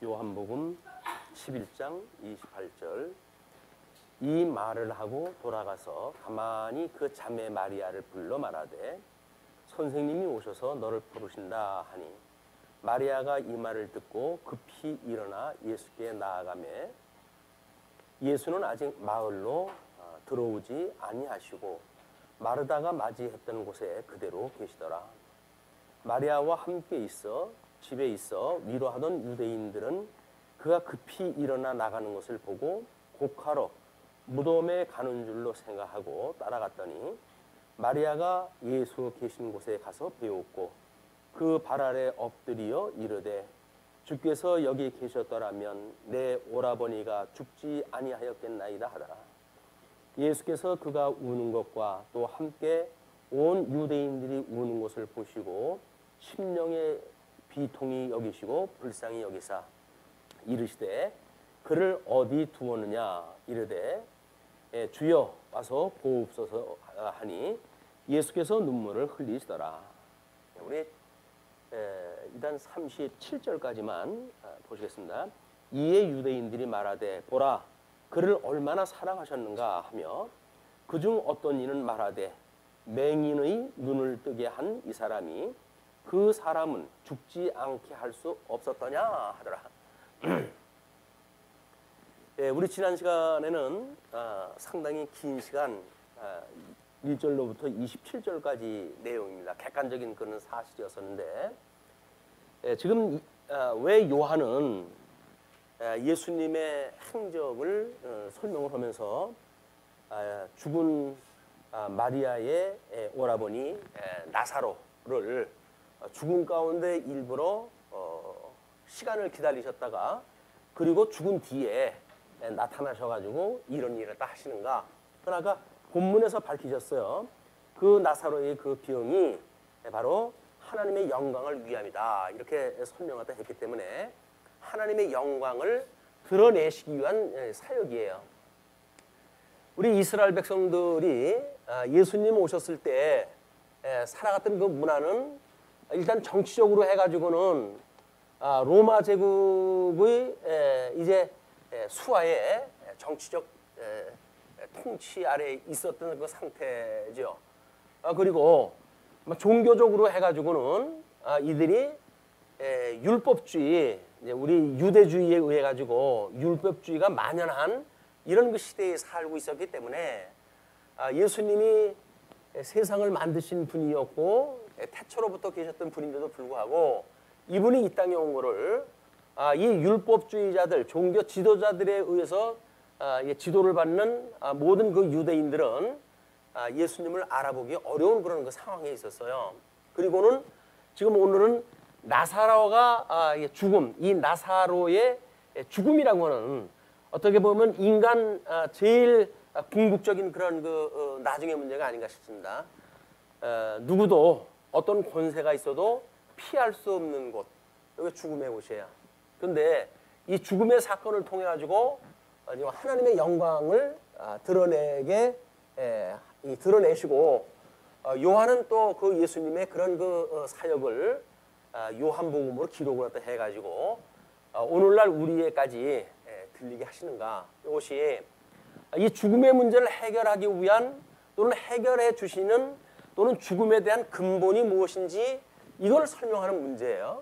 요한복음 11장 28절 이 말을 하고 돌아가서 가만히 그 자매 마리아를 불러 말하되 선생님이 오셔서 너를 부르신다 하니 마리아가 이 말을 듣고 급히 일어나 예수께 나아가매 예수는 아직 마을로 들어오지 아니하시고 마르다가 맞이했던 곳에 그대로 계시더라. 마리아와 함께 집에 있어 위로하던 유대인들은 그가 급히 일어나 나가는 것을 보고 곡하러 무덤에 가는 줄로 생각하고 따라갔더니 마리아가 예수 계신 곳에 가서 배웠고 그 발 아래 엎드려 이르되 주께서 여기 계셨더라면 내 오라버니가 죽지 아니하였겠나이다 하더라. 예수께서 그가 우는 것과 또 함께 온 유대인들이 우는 것을 보시고 심령의 비통히 여기시고 불쌍히 여기사 이르시되 그를 어디 두었느냐 이르되 주여 와서 보옵소서 하니 예수께서 눈물을 흘리시더라. 우리 일단 37절까지만 보시겠습니다. 이에 유대인들이 말하되 보라 그를 얼마나 사랑하셨는가 하며 그중 어떤 이는 말하되 맹인의 눈을 뜨게 한 이 사람이 그 사람은 죽지 않게 할 수 없었더냐 하더라. 우리 지난 시간에는 상당히 긴 시간 1절로부터 27절까지 내용입니다. 객관적인 그런 사실이었었는데 지금 왜 요한은 예수님의 행적을 설명을 하면서 죽은 마리아의 오라버니 나사로를 죽은 가운데 일부러 시간을 기다리셨다가 그리고 죽은 뒤에 나타나셔가지고 이런 일을 다 하시는가. 그러니까 본문에서 밝히셨어요. 그 나사로의 그 병이 바로 하나님의 영광을 위함이다. 이렇게 설명을 했기 때문에 하나님의 영광을 드러내시기 위한 사역이에요. 우리 이스라엘 백성들이 예수님 오셨을 때 살아갔던 그 문화는 일단 정치적으로 해가지고는 로마 제국의 이제 수하에 정치적 통치 아래 있었던 그 상태죠. 그리고 종교적으로 해가지고는 이들이 율법주의, 우리 유대주의에 의해 가지고 율법주의가 만연한 이런 그 시대에 살고 있었기 때문에 예수님이 세상을 만드신 분이었고 태초로부터 계셨던 분인데도 불구하고 이분이 이 땅에 온 거를 이 율법주의자들, 종교 지도자들에 의해서 지도를 받는 모든 그 유대인들은 예수님을 알아보기 어려운 그런 그 상황에 있었어요. 그리고는 지금 오늘은 나사로가 죽음, 이 나사로의 죽음이라고 하는 어떻게 보면 인간 제일 궁극적인 그런 그 나중의 문제가 아닌가 싶습니다. 누구도 어떤 권세가 있어도 피할 수 없는 곳, 여기 죽음의 곳이에요. 그런데 이 죽음의 사건을 통해 가지고 하나님의 영광을 드러내시고 요한은 또 그 예수님의 그런 그 사역을 요한복음으로 기록을 해가지고 오늘날 우리에까지 들리게 하시는가. 이것이 이 죽음의 문제를 해결하기 위한 또는 해결해 주시는 또는 죽음에 대한 근본이 무엇인지 이걸 설명하는 문제예요.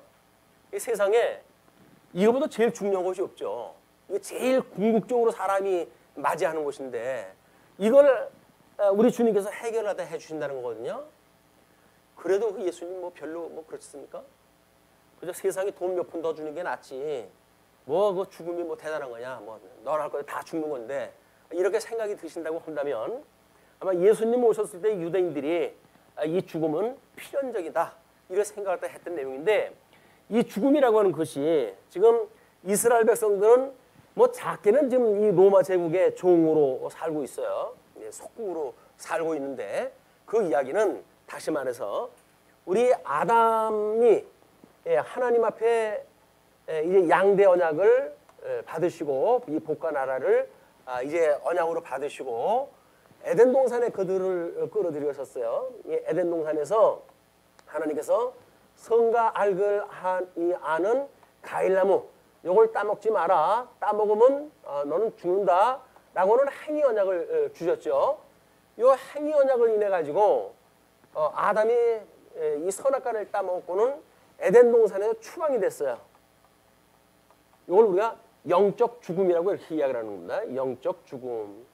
이 세상에 이거보다 제일 중요한 것이 없죠. 이게 제일 궁극적으로 사람이 맞이하는 것인데 이걸 우리 주님께서 해결하다 해주신다는 거거든요. 그래도 그 예수님 뭐 별로 그렇습니까? 그저 세상에 돈 몇 푼 더 주는 게 낫지. 그 죽음이 대단한 거냐? 너나 할 거야 다 죽는 건데 이렇게 생각이 드신다고 한다면 아마 예수님 오셨을 때 유대인들이 이 죽음은 필연적이다 이렇게 생각을 했던 내용인데 이 죽음이라고 하는 것이 지금 이스라엘 백성들은 작게는 지금 이 로마 제국의 종으로 살고 있어요. 속국으로 살고 있는데 그 이야기는 다시 말해서 우리 아담이 하나님 앞에 이제 양대 언약을 받으시고 이 복과 나라를 이제 언약으로 받으시고 에덴 동산에 그들을 끌어들이셨어요. 이 에덴 동산에서 하나님께서 선과 악을 아는 과일나무 요걸 따먹지 마라. 따먹으면 너는 죽는다. 라고는 행위 언약을 주셨죠. 요 행위 언약을 인해 가지고 아담이 이 선악과를 따먹고는 에덴 동산에서 추방이 됐어요. 이걸 우리가 영적 죽음이라고 이렇게 이야기를 하는 겁니다. 영적 죽음.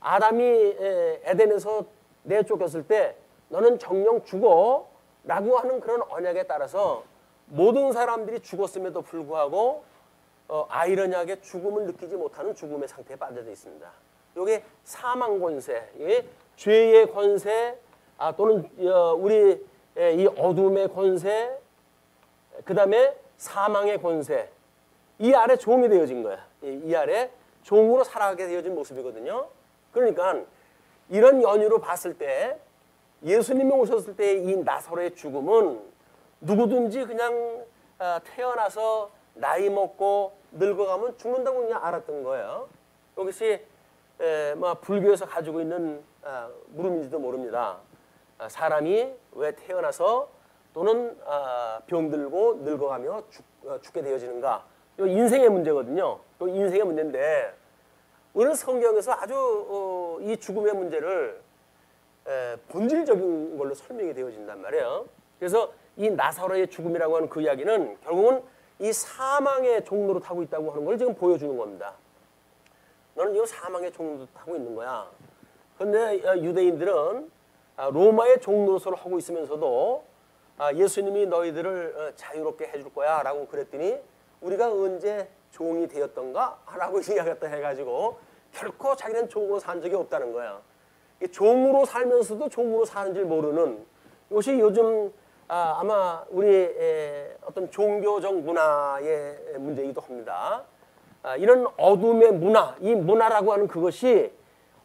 아담이 에덴에서 내쫓겼을 때 너는 정령 죽어 라고 하는 그런 언약에 따라서 모든 사람들이 죽었음에도 불구하고 아이러니하게 죽음을 느끼지 못하는 죽음의 상태에 빠져져 있습니다. 이게 사망 권세, 이게 죄의 권세, 또는 우리 이 어둠의 권세, 그 다음에 사망의 권세, 이 아래 종이 되어진 거야. 이 아래 종으로 살아가게 되어진 모습이거든요. 그러니까 이런 연유로 봤을 때 예수님이 오셨을 때 이 나사로의 죽음은 누구든지 그냥 태어나서 나이 먹고 늙어가면 죽는다고 그냥 알았던 거예요. 이것이 불교에서 가지고 있는 물음인지도 모릅니다. 사람이 왜 태어나서 또는 병들고 늙어가며 죽게 되어지는가? 이 인생의 문제거든요. 이 인생의 문제인데 우리는 성경에서 아주 이 죽음의 문제를 본질적인 걸로 설명이 되어진단 말이에요. 그래서 이 나사로의 죽음이라고 하는 그 이야기는 결국은 이 사망의 종로로 타고 있다고 하는 걸 지금 보여주는 겁니다. 너는 이 사망의 종로로 타고 있는 거야. 그런데 유대인들은 로마의 종로서를 하고 있으면서도 예수님이 너희들을 자유롭게 해줄 거야 라고 그랬더니 우리가 언제 종이 되었던가? 라고 이야기했다 해가지고 결코 자기는 종으로 산 적이 없다는 거야. 종으로 살면서도 종으로 사는 줄 모르는 이것이 요즘 아마 우리 어떤 종교적 문화의 문제이기도 합니다. 이런 어둠의 문화, 이 문화라고 하는 그것이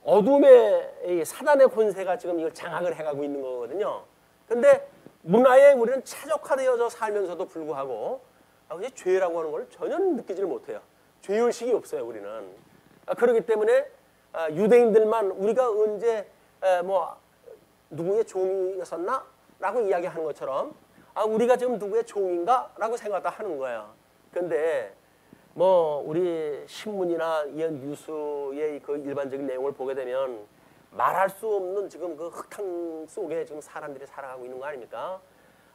어둠의 사단의 권세가 지금 이걸 장악을 해가고 있는 거거든요. 그런데 문화에 우리는 최적화되어서 살면서도 불구하고 죄라고 하는 걸 전혀 느끼지를 못해요. 죄의식이 없어요, 우리는. 그렇기 때문에 유대인들만 우리가 언제 누구의 종이었었나? 라고 이야기하는 것처럼 우리가 지금 누구의 종인가? 라고 생각하는 거예요. 그런데 우리 신문이나 이런 뉴스의 그 일반적인 내용을 보게 되면 말할 수 없는 지금 그 흙탕 속에 지금 사람들이 살아가고 있는 거 아닙니까?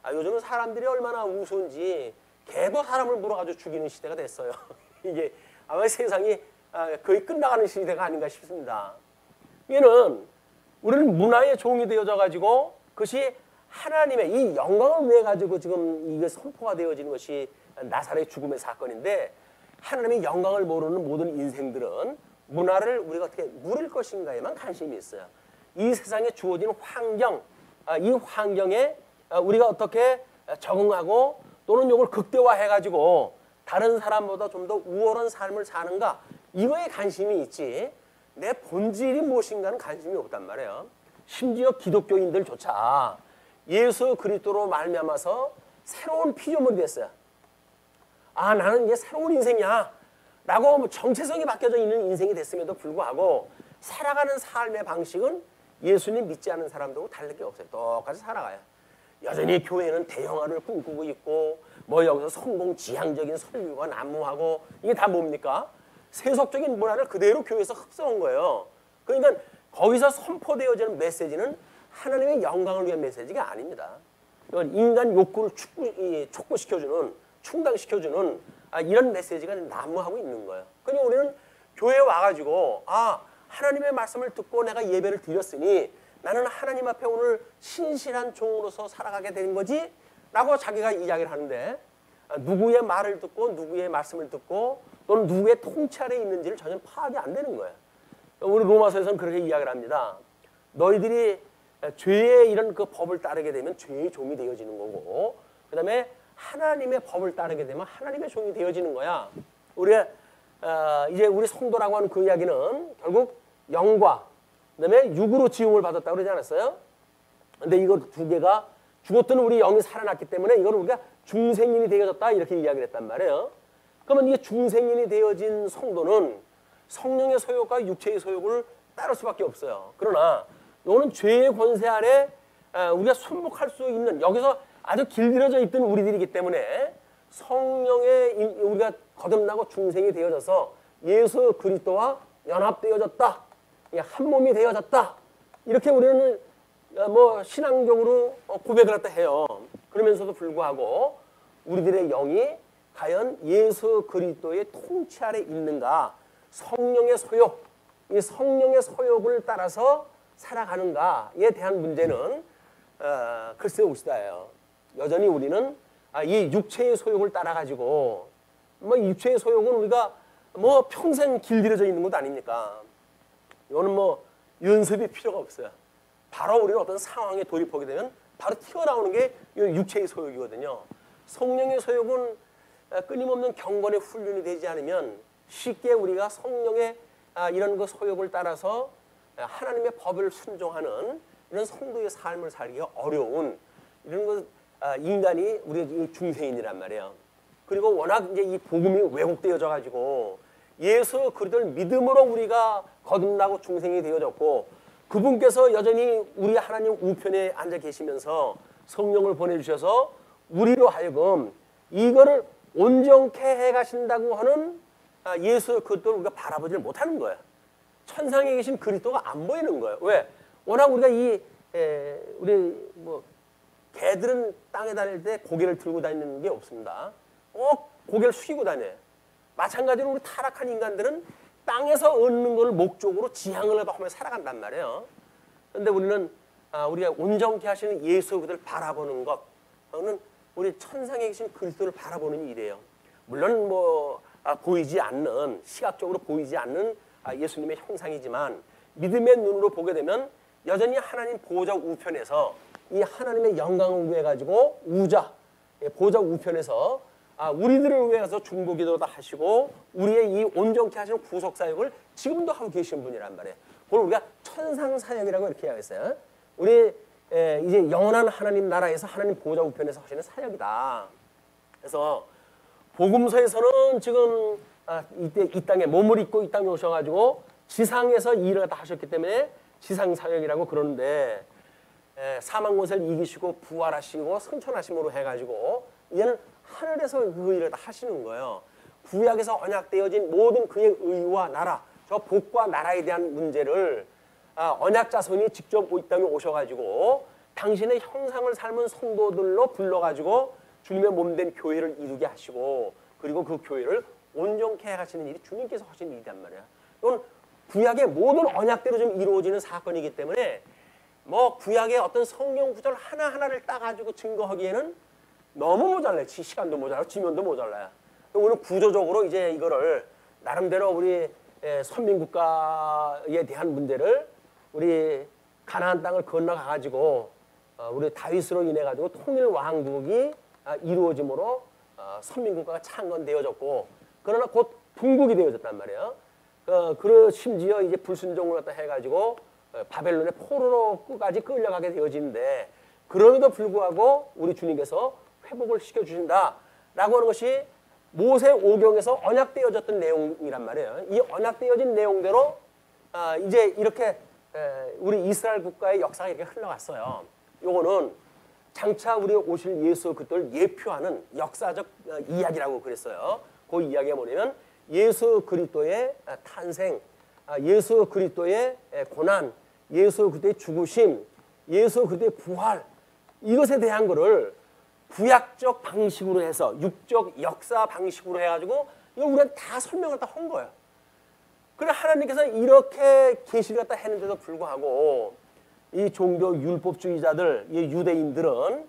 요즘은 사람들이 얼마나 우스운지 개도 사람을 물어가지고 죽이는 시대가 됐어요. 이게 아마 세상이 거의 끝나가는 시대가 아닌가 싶습니다. 이는 우리는 문화의 종이 되어져 가지고 그것이 하나님의 이 영광을 위해 가지고 지금 이게 선포가 되어지는 것이 나사로의 죽음의 사건인데 하나님의 영광을 모르는 모든 인생들은 문화를 우리가 어떻게 누릴 것인가에만 관심이 있어요. 이 세상에 주어진 환경, 이 환경에 우리가 어떻게 적응하고 또는 이걸 극대화해 가지고 다른 사람보다 좀 더 우월한 삶을 사는가 이거에 관심이 있지 내 본질이 무엇인가는 관심이 없단 말이에요. 심지어 기독교인들조차 예수 그리스도로 말미암아서 새로운 피조물이 됐어요. 나는 이제 새로운 인생이야 라고 정체성이 바뀌어져 있는 인생이 됐음에도 불구하고 살아가는 삶의 방식은 예수님 믿지 않는 사람들하고 다를 게 없어요. 똑같이 살아가요. 여전히 교회는 대형화를 꿈꾸고 있고 여기서 성공 지향적인 설교가 난무하고 이게 다 뭡니까? 세속적인 문화를 그대로 교회에서 흡수한 거예요. 그러니까 거기서 선포되어지는 메시지는 하나님의 영광을 위한 메시지가 아닙니다. 이건 인간 욕구를 촉구시켜주는 충당시켜주는 이런 메시지가 난무하고 있는 거예요. 그러니까 우리는 교회에 와가지고 하나님의 말씀을 듣고 내가 예배를 드렸으니 나는 하나님 앞에 오늘 신실한 종으로서 살아가게 되는 거지 라고 자기가 이야기를 하는데 누구의 말을 듣고 누구의 말씀을 듣고 또는 누구의 통치 아래에 있는지를 전혀 파악이 안 되는 거예요. 우리 로마서에서는 그렇게 이야기를 합니다. 너희들이 죄의 이런 그 법을 따르게 되면 죄의 종이 되어지는 거고 그 다음에 하나님의 법을 따르게 되면 하나님의 종이 되어지는 거야. 우리가 이제 우리 성도라고 하는 그 이야기는 결국 영과 그다음에 육으로 지음을 받았다고 그러지 않았어요? 근데 이거 두 개가 죽었던 우리 영이 살아났기 때문에 이걸 우리가 중생인이 되어졌다 이렇게 이야기를 했단 말이에요. 그러면 이게 중생인이 되어진 성도는 성령의 소욕과 육체의 소욕을 따를 수밖에 없어요. 그러나 이거는 죄의 권세 아래 우리가 순복할 수 있는 여기서 아주 길들여져 있던 우리들이기 때문에 성령에 우리가 거듭나고 중생이 되어져서 예수 그리스도와 연합되어졌다. 한 몸이 되어졌다. 이렇게 우리는 뭐 신앙적으로 고백을 했다 해요. 그러면서도 불구하고 우리들의 영이 과연 예수 그리스도의 통치 아래 있는가? 성령의 소욕, 이 성령의 소욕을 따라서 살아가는가에 대한 문제는 글쎄 옳시다예요. 여전히 우리는 이 육체의 소욕을 따라 가지고 뭐 육체의 소욕은 우리가 뭐 평생 길들여져 있는 것도 아닙니까? 이거는 뭐 연습이 필요가 없어요. 바로 우리는 어떤 상황에 돌입하게 되면 바로 튀어나오는 게 육체의 소욕이거든요. 성령의 소욕은 끊임없는 경건의 훈련이 되지 않으면 쉽게 우리가 성령의 이런 그 소욕을 따라서 하나님의 법을 순종하는 이런 성도의 삶을 살기가 어려운 이런 그 인간이 우리 중생인이란 말이에요. 그리고 워낙 이제 이 복음이 왜곡되어져 가지고 예수 그리스도를 믿음으로 우리가 거듭나고 중생이 되어졌고 그분께서 여전히 우리 하나님 우편에 앉아 계시면서 성령을 보내주셔서 우리로 하여금 이거를 온전케 해가신다고 하는 예수 그리스도를 우리가 바라보지 못하는 거예요. 천상에 계신 그리스도가 안 보이는 거예요. 왜? 워낙 우리가 우리 뭐 개들은 땅에 다닐 때 고개를 들고 다니는 게 없습니다. 꼭 고개를 숙이고 다녀요. 마찬가지로 우리 타락한 인간들은 땅에서 얻는 걸 목적으로 지향을 하며 살아간단 말이에요. 그런데 우리는 우리가 온전케 하시는 예수 그리스도를 바라보는 것은 우리 천상에 계신 그리스도를 바라보는 일이에요. 물론 뭐 보이지 않는 시각적으로 보이지 않는 예수님의 형상이지만 믿음의 눈으로 보게 되면 여전히 하나님 보좌 우편에서 이 하나님의 영광을 위해 가지고 보좌 우편에서 우리들을 위해서 중보기도도 하시고 우리의 이 온전케 하시는 구속 사역을 지금도 하고 계신 분이란 말이에요. 그걸 우리가 천상 사역이라고 이렇게 이야기했어요. 우리 이제 영원한 하나님 나라에서 하나님 보좌 우편에서 하시는 사역이다. 그래서 복음서에서는 지금 이때 이 땅에 몸을 입고 이 땅에 오셔가지고 지상에서 일을 다 하셨기 때문에 지상 사역이라고 그러는데 사망 권세를 이기시고 부활하시고 승천하심으로 해가지고 이제는 하늘에서 그 일을 다 하시는 거예요. 구약에서 언약되어진 모든 그의 의와 나라, 저 복과 나라에 대한 문제를 언약 자손이 직접 이 땅에 오셔가지고 당신의 형상을 삶은 성도들로 불러가지고 주님의 몸된 교회를 이루게 하시고 그리고 그 교회를 온전케 하시는 일이 주님께서 하신 일이란 말이야. 이건 구약의 모든 언약대로 좀 이루어지는 사건이기 때문에 뭐 구약의 어떤 성경 구절 하나하나를 따가지고 증거하기에는 너무 모자라요. 시간도 모자라고 지면도 모자라요. 오늘 구조적으로 이제 이거를 나름대로 우리 선민국가에 대한 문제를 우리 가나안 땅을 건너가 가지고 우리 다윗으로 인해 가지고 통일 왕국이 이루어짐으로 선민국가가 창건되어졌고 그러나 곧 분국이 되어졌단 말이에요. 심지어 이제 불순종을 갖다 해가지고 바벨론의 포로로 끝까지 끌려가게 되어지는데 그럼에도 불구하고 우리 주님께서 회복을 시켜주신다라고 하는 것이 모세 오경에서 언약되어졌던 내용이란 말이에요. 이 언약되어진 내용대로 이제 이렇게 우리 이스라엘 국가의 역사가 이렇게 흘러갔어요. 요거는 장차 우리 오실 예수 그리스도를 예표하는 역사적 이야기라고 그랬어요. 그 이야기가 뭐냐면 예수 그리스도의 탄생, 예수 그리스도의 고난, 예수 그리스도의 죽으심, 예수 그리스도의 부활 이것에 대한 거를 구약적 방식으로 해서 육적 역사 방식으로 해가지고 이거 우리가 다 설명을 다 한 거예요. 그래 하나님께서 이렇게 계시를 갖다 했는데도 불구하고 이 종교 율법주의자들, 이 유대인들은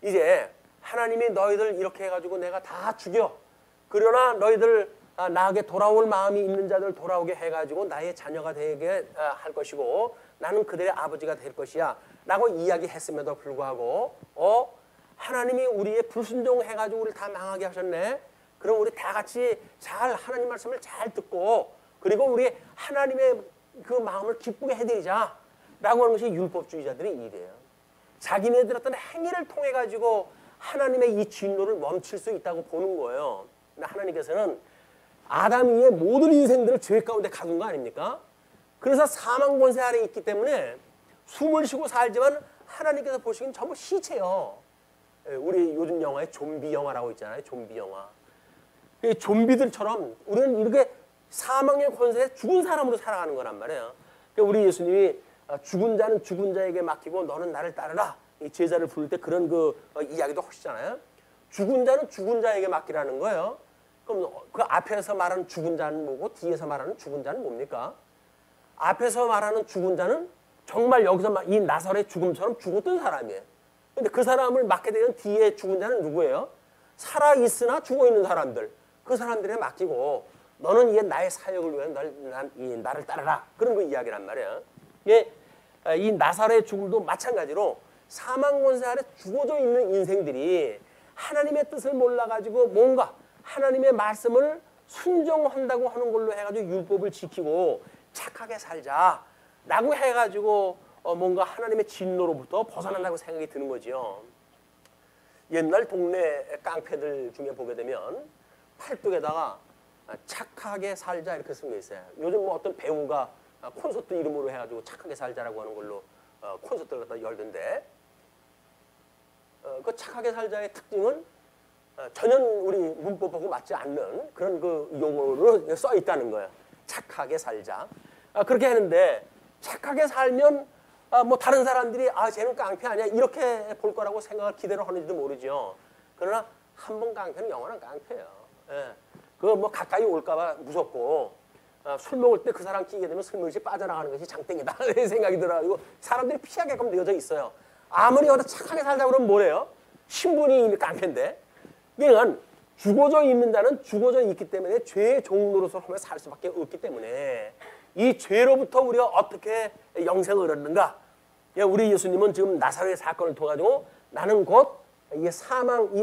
이제 하나님이 너희들 이렇게 해가지고 내가 다 죽여. 그러나 너희들 나에게 돌아올 마음이 있는 자들 돌아오게 해가지고 나의 자녀가 되게 할 것이고 나는 그들의 아버지가 될 것이야 라고 이야기했음에도 불구하고 하나님이 우리의 불순종해가지고 우리를 다 망하게 하셨네. 그럼 우리 다 같이 잘 하나님 말씀을 잘 듣고 그리고 우리 하나님의 그 마음을 기쁘게 해드리자 라고 하는 것이 율법주의자들의 일이에요. 자기네들 어떤 행위를 통해 가지고 하나님의 이 진노를 멈출 수 있다고 보는 거예요. 근데 하나님께서는 아담 이후의 모든 인생들을 죄 가운데 가둔 거 아닙니까? 그래서 사망 권세 아래 있기 때문에 숨을 쉬고 살지만 하나님께서 보시기엔 전부 시체요. 우리 요즘 영화에 좀비 영화라고 있잖아요. 좀비 영화. 이 좀비들처럼 우리는 이렇게 사망의 권세에 죽은 사람으로 살아가는 거란 말이에요. 우리 예수님이 죽은 자는 죽은 자에게 맡기고 너는 나를 따르라. 이 제자를 부를 때 그런 이야기도 하시잖아요. 죽은 자는 죽은 자에게 맡기라는 거예요. 그럼 그 앞에서 말하는 죽은 자는 뭐고 뒤에서 말하는 죽은 자는 뭡니까? 앞에서 말하는 죽은 자는 정말 여기서 이 나사로의 죽음처럼 죽었던 사람이에요. 근데 그 사람을 맡게 되는 뒤에 죽은 자는 누구예요? 살아있으나 죽어있는 사람들. 그 사람들에 맡기고 너는 이게 나의 사역을 위해 나를 따르라. 그런 거 이야기란 말이에요. 이 나사로의 죽음도 마찬가지로 사망 권세 아래 죽어져 있는 인생들이 하나님의 뜻을 몰라가지고 뭔가 하나님의 말씀을 순종한다고 하는 걸로 해가지고 율법을 지키고 착하게 살자라고 해가지고 뭔가 하나님의 진노로부터 벗어난다고 생각이 드는 거죠. 옛날 동네 깡패들 중에 보게 되면 팔뚝에다가 착하게 살자 이렇게 쓴 게 있어요. 요즘 뭐 어떤 배우가 콘서트 이름으로 해가지고 착하게 살자라고 하는 걸로 콘서트를 갖다 열던데 그 착하게 살자의 특징은 전혀 우리 문법하고 맞지 않는 그런 그 용어로 써 있다는 거예요. 착하게 살자. 그렇게 하는데 착하게 살면 뭐 다른 사람들이 쟤는 깡패 아니야 이렇게 볼 거라고 생각을 기대를 하는지도 모르죠. 그러나 한 번 깡패는 영원한 깡패예요. 그거 뭐 가까이 올까봐 무섭고 술 먹을 때 그 사람 끼게 되면 슬며시 빠져나가는 것이 장땡이다 이런 생각이 들어가지고 사람들이 피하게끔 되어져 있어요. 아무리 여기다 착하게 살자 그러면 뭐래요? 신분이 이미 깡패인데. 그러니까 죽어져 있는 자는 죽어져 있기 때문에 죄의 종로로서 살 수밖에 없기 때문에 이 죄로부터 우리가 어떻게 영생을 얻는가? 우리 예수님은 지금 나사로의 사건을 통해 가지고 나는 곧 이 사망이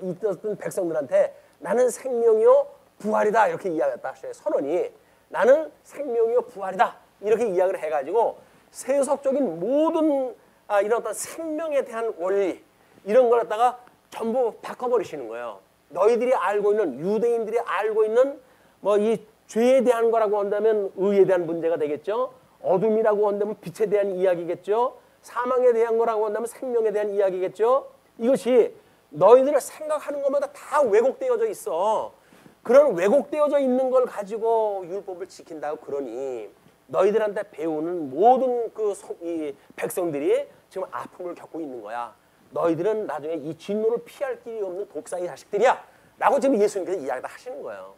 있었던 백성들한테 나는 생명이요 부활이다 이렇게 이야기했다 하셔요. 선언이 나는 생명이요 부활이다 이렇게 이야기를 해가지고 세속적인 모든 이런 어떤 생명에 대한 원리 이런 걸 갖다가 전부 바꿔버리시는 거예요. 너희들이 알고 있는 유대인들이 알고 있는 뭐 이 죄에 대한 거라고 한다면 의에 대한 문제가 되겠죠. 어둠이라고 한다면 빛에 대한 이야기겠죠. 사망에 대한 거라고 한다면 생명에 대한 이야기겠죠. 이것이 너희들을 생각하는 것마다 다 왜곡되어져 있어. 그런 왜곡되어져 있는 걸 가지고 율법을 지킨다고 그러니 너희들한테 배우는 모든 이 백성들이 지금 아픔을 겪고 있는 거야. 너희들은 나중에 이 진노를 피할 길이 없는 독사의 자식들이야 라고 지금 예수님께서 이야기를 하시는 거예요.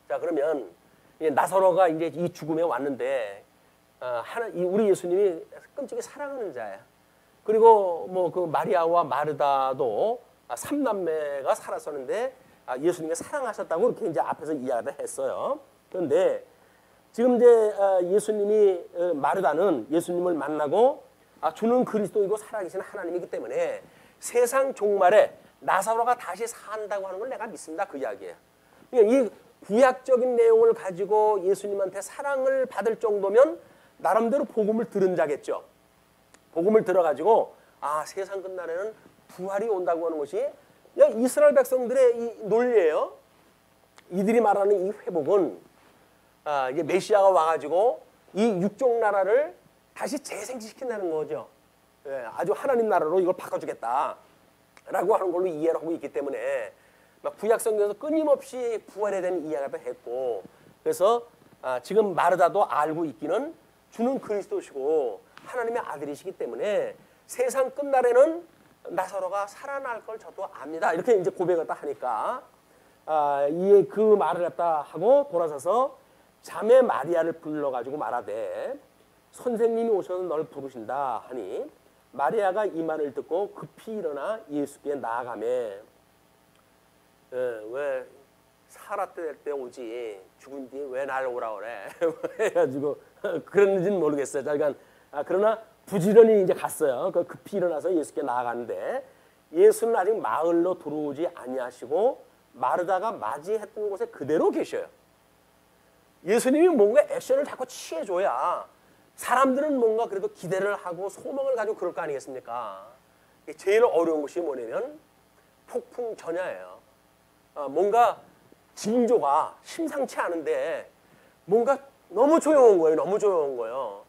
자, 그러면 나사로가 이제 이 죽음에 왔는데 우리 예수님이 끔찍이 사랑하는 자야. 그리고 뭐 그 마리아와 마르다도 삼남매가 살았었는데 예수님이 사랑하셨다고 이렇게 이제 앞에서 이야기를 했어요. 그런데 지금 이제 예수님이 마르다는 예수님을 만나고 주는 그리스도이고 살아계신 하나님이기 때문에 세상 종말에 나사로가 다시 산다고 하는 걸 내가 믿습니다. 그 이야기예요. 그러니까 이 구약적인 내용을 가지고 예수님한테 사랑을 받을 정도면 나름대로 복음을 들은 자겠죠. 복음을 들어가지고 세상 끝날에는 부활이 온다고 하는 것이 이스라엘 백성들의 이 논리예요. 이들이 말하는 이 회복은 이제 메시아가 와가지고 이 육종 나라를 다시 재생시킨다는 거죠. 아주 하나님 나라로 이걸 바꿔주겠다라고 하는 걸로 이해를 하고 있기 때문에 구약 성경에서 끊임없이 부활에 대한 이야기를 했고 그래서 지금 마르다도 알고 있기는 주는 그리스도시고 하나님의 아들이시기 때문에 세상 끝날에는 나사로가 살아날 걸 저도 압니다. 이렇게 이제 고백을 딱 하니까 그 말을 갖다 하고 돌아서서 자매 마리아를 불러가지고 말하되 선생님이 오셔서 널 부르신다 하니 마리아가 이 말을 듣고 급히 일어나 예수께 나아가매 왜 살았을 때 오지 죽은 뒤에 왜 날 오라 그래 해가지고 그런지는 모르겠어요. 그러나 부지런히 이제 갔어요. 급히 일어나서 예수께 나아가는데 예수는 아직 마을로 들어오지 아니하시고 마르다가 맞이했던 곳에 그대로 계셔요. 예수님이 뭔가 액션을 자꾸 취해줘야 사람들은 뭔가 그래도 기대를 하고 소망을 가지고 그럴 거 아니겠습니까? 제일 어려운 것이 뭐냐면 폭풍 전야예요. 뭔가 징조가 심상치 않은데 뭔가 너무 조용한 거예요. 너무 조용한 거예요.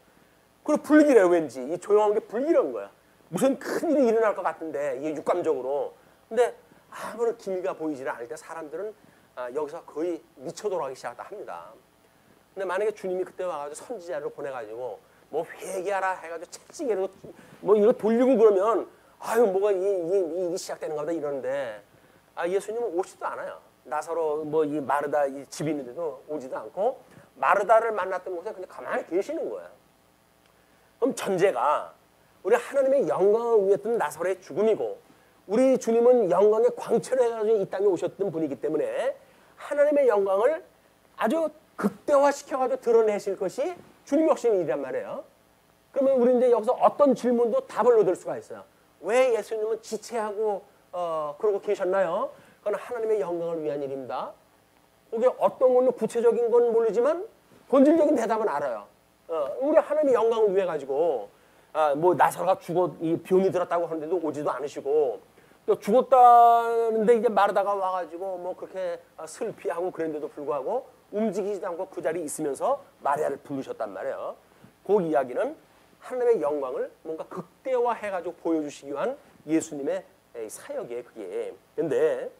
그리고 불길해요. 왠지 이 조용한 게 불길한 거야. 무슨 큰일이 일어날 것 같은데 이게 육감적으로. 근데 아무런 기미가 보이지 않을 때 사람들은 여기서 거의 미쳐 돌아가기 시작했다 합니다. 근데 만약에 주님이 그때 와가지고 선지자를 보내가지고 뭐 회개하라 해가지고 채찍이라도 뭐 이거 돌리고 그러면 아유 뭐가 이게 시작되는가 보다 이러는데 예수님은 오지도 않아요. 나사로 뭐 이 마르다 이 집이 있는데도 오지도 않고 마르다를 만났던 곳에 그냥 가만히 계시는 거예요. 그럼 전제가 우리 하나님의 영광을 위했던 나사로의 죽음이고 우리 주님은 영광의 광채를 해가지고 이 땅에 오셨던 분이기 때문에 하나님의 영광을 아주 극대화시켜가지고 드러내실 것이 주님 역시 일이란 말이에요. 그러면 우리 이제 여기서 어떤 질문도 답을 얻을 수가 있어요. 왜 예수님은 지체하고 그러고 계셨나요? 그건 하나님의 영광을 위한 일입니다. 그게 어떤 걸로 구체적인 건 모르지만 본질적인 대답은 알아요. 우리 하나님의 영광을 위해 가지고 뭐 나사로가 죽어 이 병이 들었다고 하는데도 오지도 않으시고 또 죽었다는데 이제 마르다가 와가지고 뭐 그렇게 슬피하고 그랬는데도 불구하고 움직이지도 않고 그 자리에 있으면서 마리아를 부르셨단 말이에요. 그 이야기는 하나님의 영광을 뭔가 극대화해가지고 보여주시기 위한 예수님의 사역이에요, 그게. 근데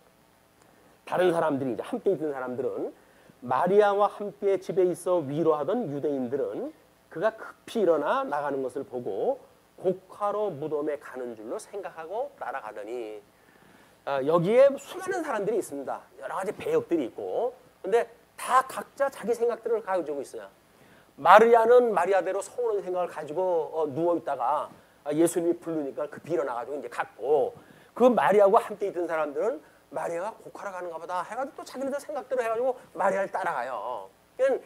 다른 사람들이 이제 함께 있던 사람들은 마리아와 함께 집에 있어 위로하던 유대인들은 그가 급히 일어나 나가는 것을 보고 곡하러 무덤에 가는 줄로 생각하고 따라가더니 여기에 수많은 사람들이 있습니다. 여러 가지 배역들이 있고 근데 다 각자 자기 생각들을 가지고 있어요. 마리아는 마리아대로 서운한 생각을 가지고 누워있다가 예수님이 부르니까 급히 일어나가지고 이제 갔고 그 마리아와 함께 있던 사람들은 마리아가 곡하러 가는가 보다 해가지고 또 자기네들 생각대로 해가지고 마리아를 따라가요. 그러니까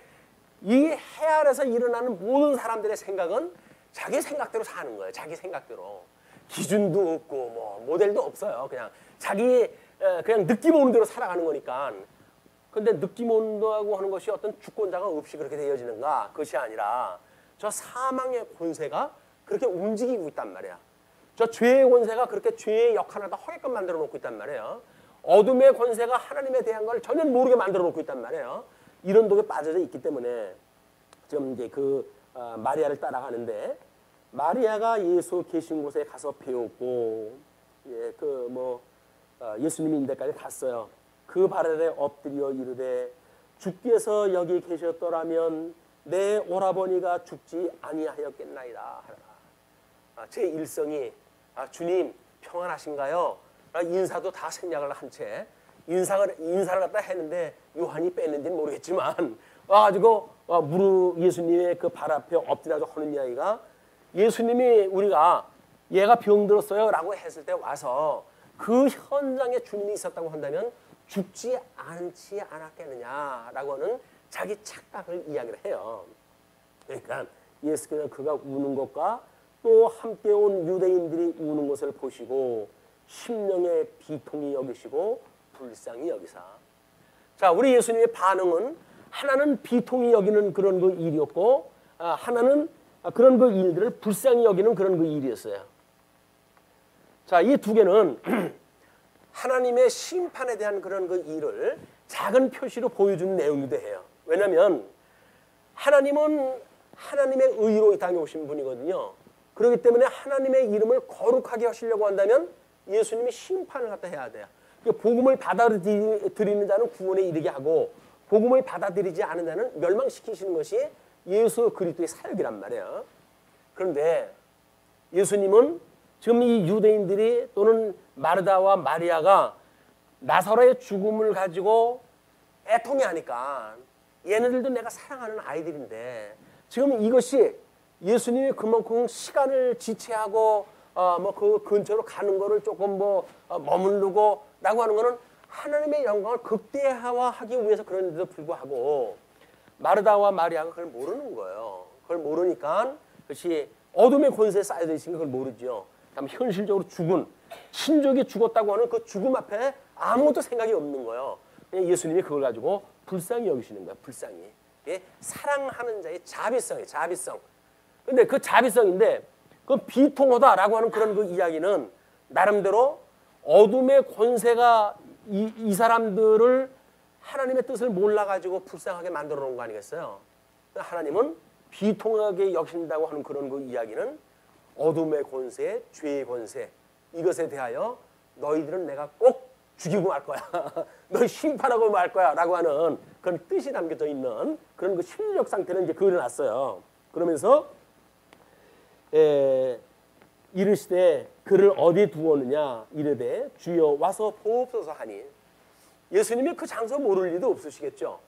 이 해 아래서 일어나는 모든 사람들의 생각은 자기 생각대로 사는 거예요. 자기 생각대로. 기준도 없고 뭐 모델도 없어요. 그냥 자기 그냥 느낌 오는 대로 살아가는 거니까. 근데 느낌 온다고 하는 것이 어떤 주권자가 없이 그렇게 되어지는가? 그것이 아니라 저 사망의 권세가 그렇게 움직이고 있단 말이야. 저 죄의 권세가 그렇게 죄의 역할을 다 하게끔 만들어 놓고 있단 말이에요. 어둠의 권세가 하나님에 대한 걸 전혀 모르게 만들어 놓고 있단 말이에요. 이런 독에 빠져져 있기 때문에 지금 이제 그 마리아를 따라가는데 마리아가 예수 계신 곳에 가서 배웠고 예수님이 있는 데까지 갔어요. 그 발 아래 엎드려 이르되 주께서 여기 계셨더라면 내 오라버니가 죽지 아니하였겠나이다. 제 일성이 주님 평안하신가요? 인사도 다 생략을 한 채 인사를 갖다 했는데 요한이 뺐는지는 모르겠지만 와가지고 예수님의 그 발 앞에 엎드려서 하는 이야기가 예수님이 우리가 얘가 병들었어요 라고 했을 때 와서 그 현장에 주님이 있었다고 한다면 죽지 않지 않았겠느냐라고 하는 자기 착각을 이야기를 해요. 그러니까 예수께서 그가 우는 것과 또 함께 온 유대인들이 우는 것을 보시고 심령의 비통이 여기시고 불쌍히 여기사. 자, 우리 예수님의 반응은 하나는 비통이 여기는 그런 그 일이었고 하나는 그런 그 일들을 불쌍히 여기는 그런 그 일이었어요. 자, 이 두 개는 하나님의 심판에 대한 그런 그 일을 작은 표시로 보여주는 내용이기도 해요. 왜냐하면 하나님은 하나님의 의로 이 땅에 오신 분이거든요. 그렇기 때문에 하나님의 이름을 거룩하게 하시려고 한다면 예수님이 심판을 갖다 해야 돼요. 복음을 받아들이는 자는 구원에 이르게 하고 복음을 받아들이지 않은 자는 멸망시키시는 것이 예수 그리스도의 사역이란 말이에요. 그런데 예수님은 지금 이 유대인들이 또는 마르다와 마리아가 나사로의 죽음을 가지고 애통해하니까 얘네들도 내가 사랑하는 아이들인데 지금 이것이 예수님이 그만큼 시간을 지체하고 그 근처로 가는 거를 조금 머무르고 라고 하는 거는 하나님의 영광을 극대화하기 위해서 그런데도 불구하고 마르다와 마리아가 그걸 모르는 거예요. 그걸 모르니까 그것이 어둠의 권세에 쌓여져 있으니까 그걸 모르죠. 다만 현실적으로 죽은 친족이 죽었다고 하는 그 죽음 앞에 아무것도 생각이 없는 거예요. 예수님이 그걸 가지고 불쌍히 여기시는 거예요. 불쌍히. 사랑하는 자의 자비성이에요. 자비성. 근데 그 자비성인데 그 비통하다라고 하는 그런 그 이야기는 나름대로 어둠의 권세가 이 사람들을 하나님의 뜻을 몰라가지고 불쌍하게 만들어 놓은 거 아니겠어요? 하나님은 비통하게 여긴다고 하는 그런 그 이야기는 어둠의 권세, 죄의 권세 이것에 대하여 너희들은 내가 꼭 죽이고 말 거야. 너희 심판하고 말 거야. 라고 하는 그런 뜻이 담겨져 있는 그런 그 심리적 상태를 이제 그려놨어요. 그러면서 이르시되 그를 어디에 두었느냐 이르되 주여 와서 보옵소서 하니 예수님이 그 장소 모를 리도 없으시겠죠.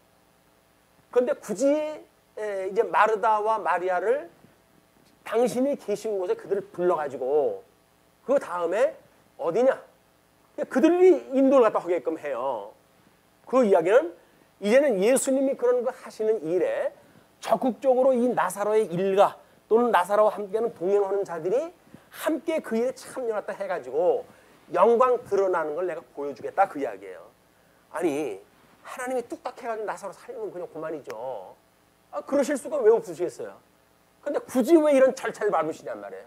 그런데 굳이 이제 마르다와 마리아를 당신이 계신 곳에 그들을 불러가지고 그 다음에 어디냐? 그들이 인도를 갖다 하게끔 해요. 그 이야기는 이제는 예수님이 그런 거 하시는 일에 적극적으로 이 나사로의 일가 또는 나사로와 함께하는 동행하는 자들이 함께 그 일에 참여했다 해가지고 영광 드러나는 걸 내가 보여주겠다 그 이야기예요. 아니 하나님이 뚝딱 해가지고 나사로 살리면 그냥 그만이죠. 그러실 수가 왜 없으시겠어요? 근데 굳이 왜 이런 절차를 밟으시냔 말이에요.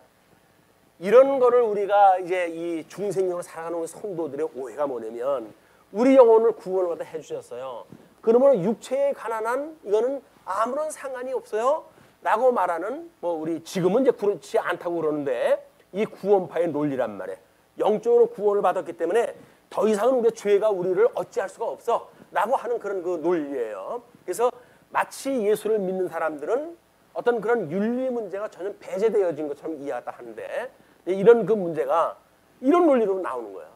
이런 거를 우리가 이제 이 중생령을 살아가는 성도들의 오해가 뭐냐면 우리 영혼을 구원을 갖다 해주셨어요. 그러면 육체에 관한 이거는 아무런 상관이 없어요. 라고 말하는 뭐 우리 지금은 이제 그렇지 않다고 그러는데 이 구원파의 논리란 말이에요. 영적으로 구원을 받았기 때문에 더 이상은 우리의 죄가 우리를 어찌할 수가 없어. 라고 하는 그런 그 논리예요. 그래서 마치 예수를 믿는 사람들은 어떤 그런 윤리 문제가 전혀 배제되어진 것처럼 이해하다 하는데 이런 그 문제가 이런 논리로 나오는 거예요.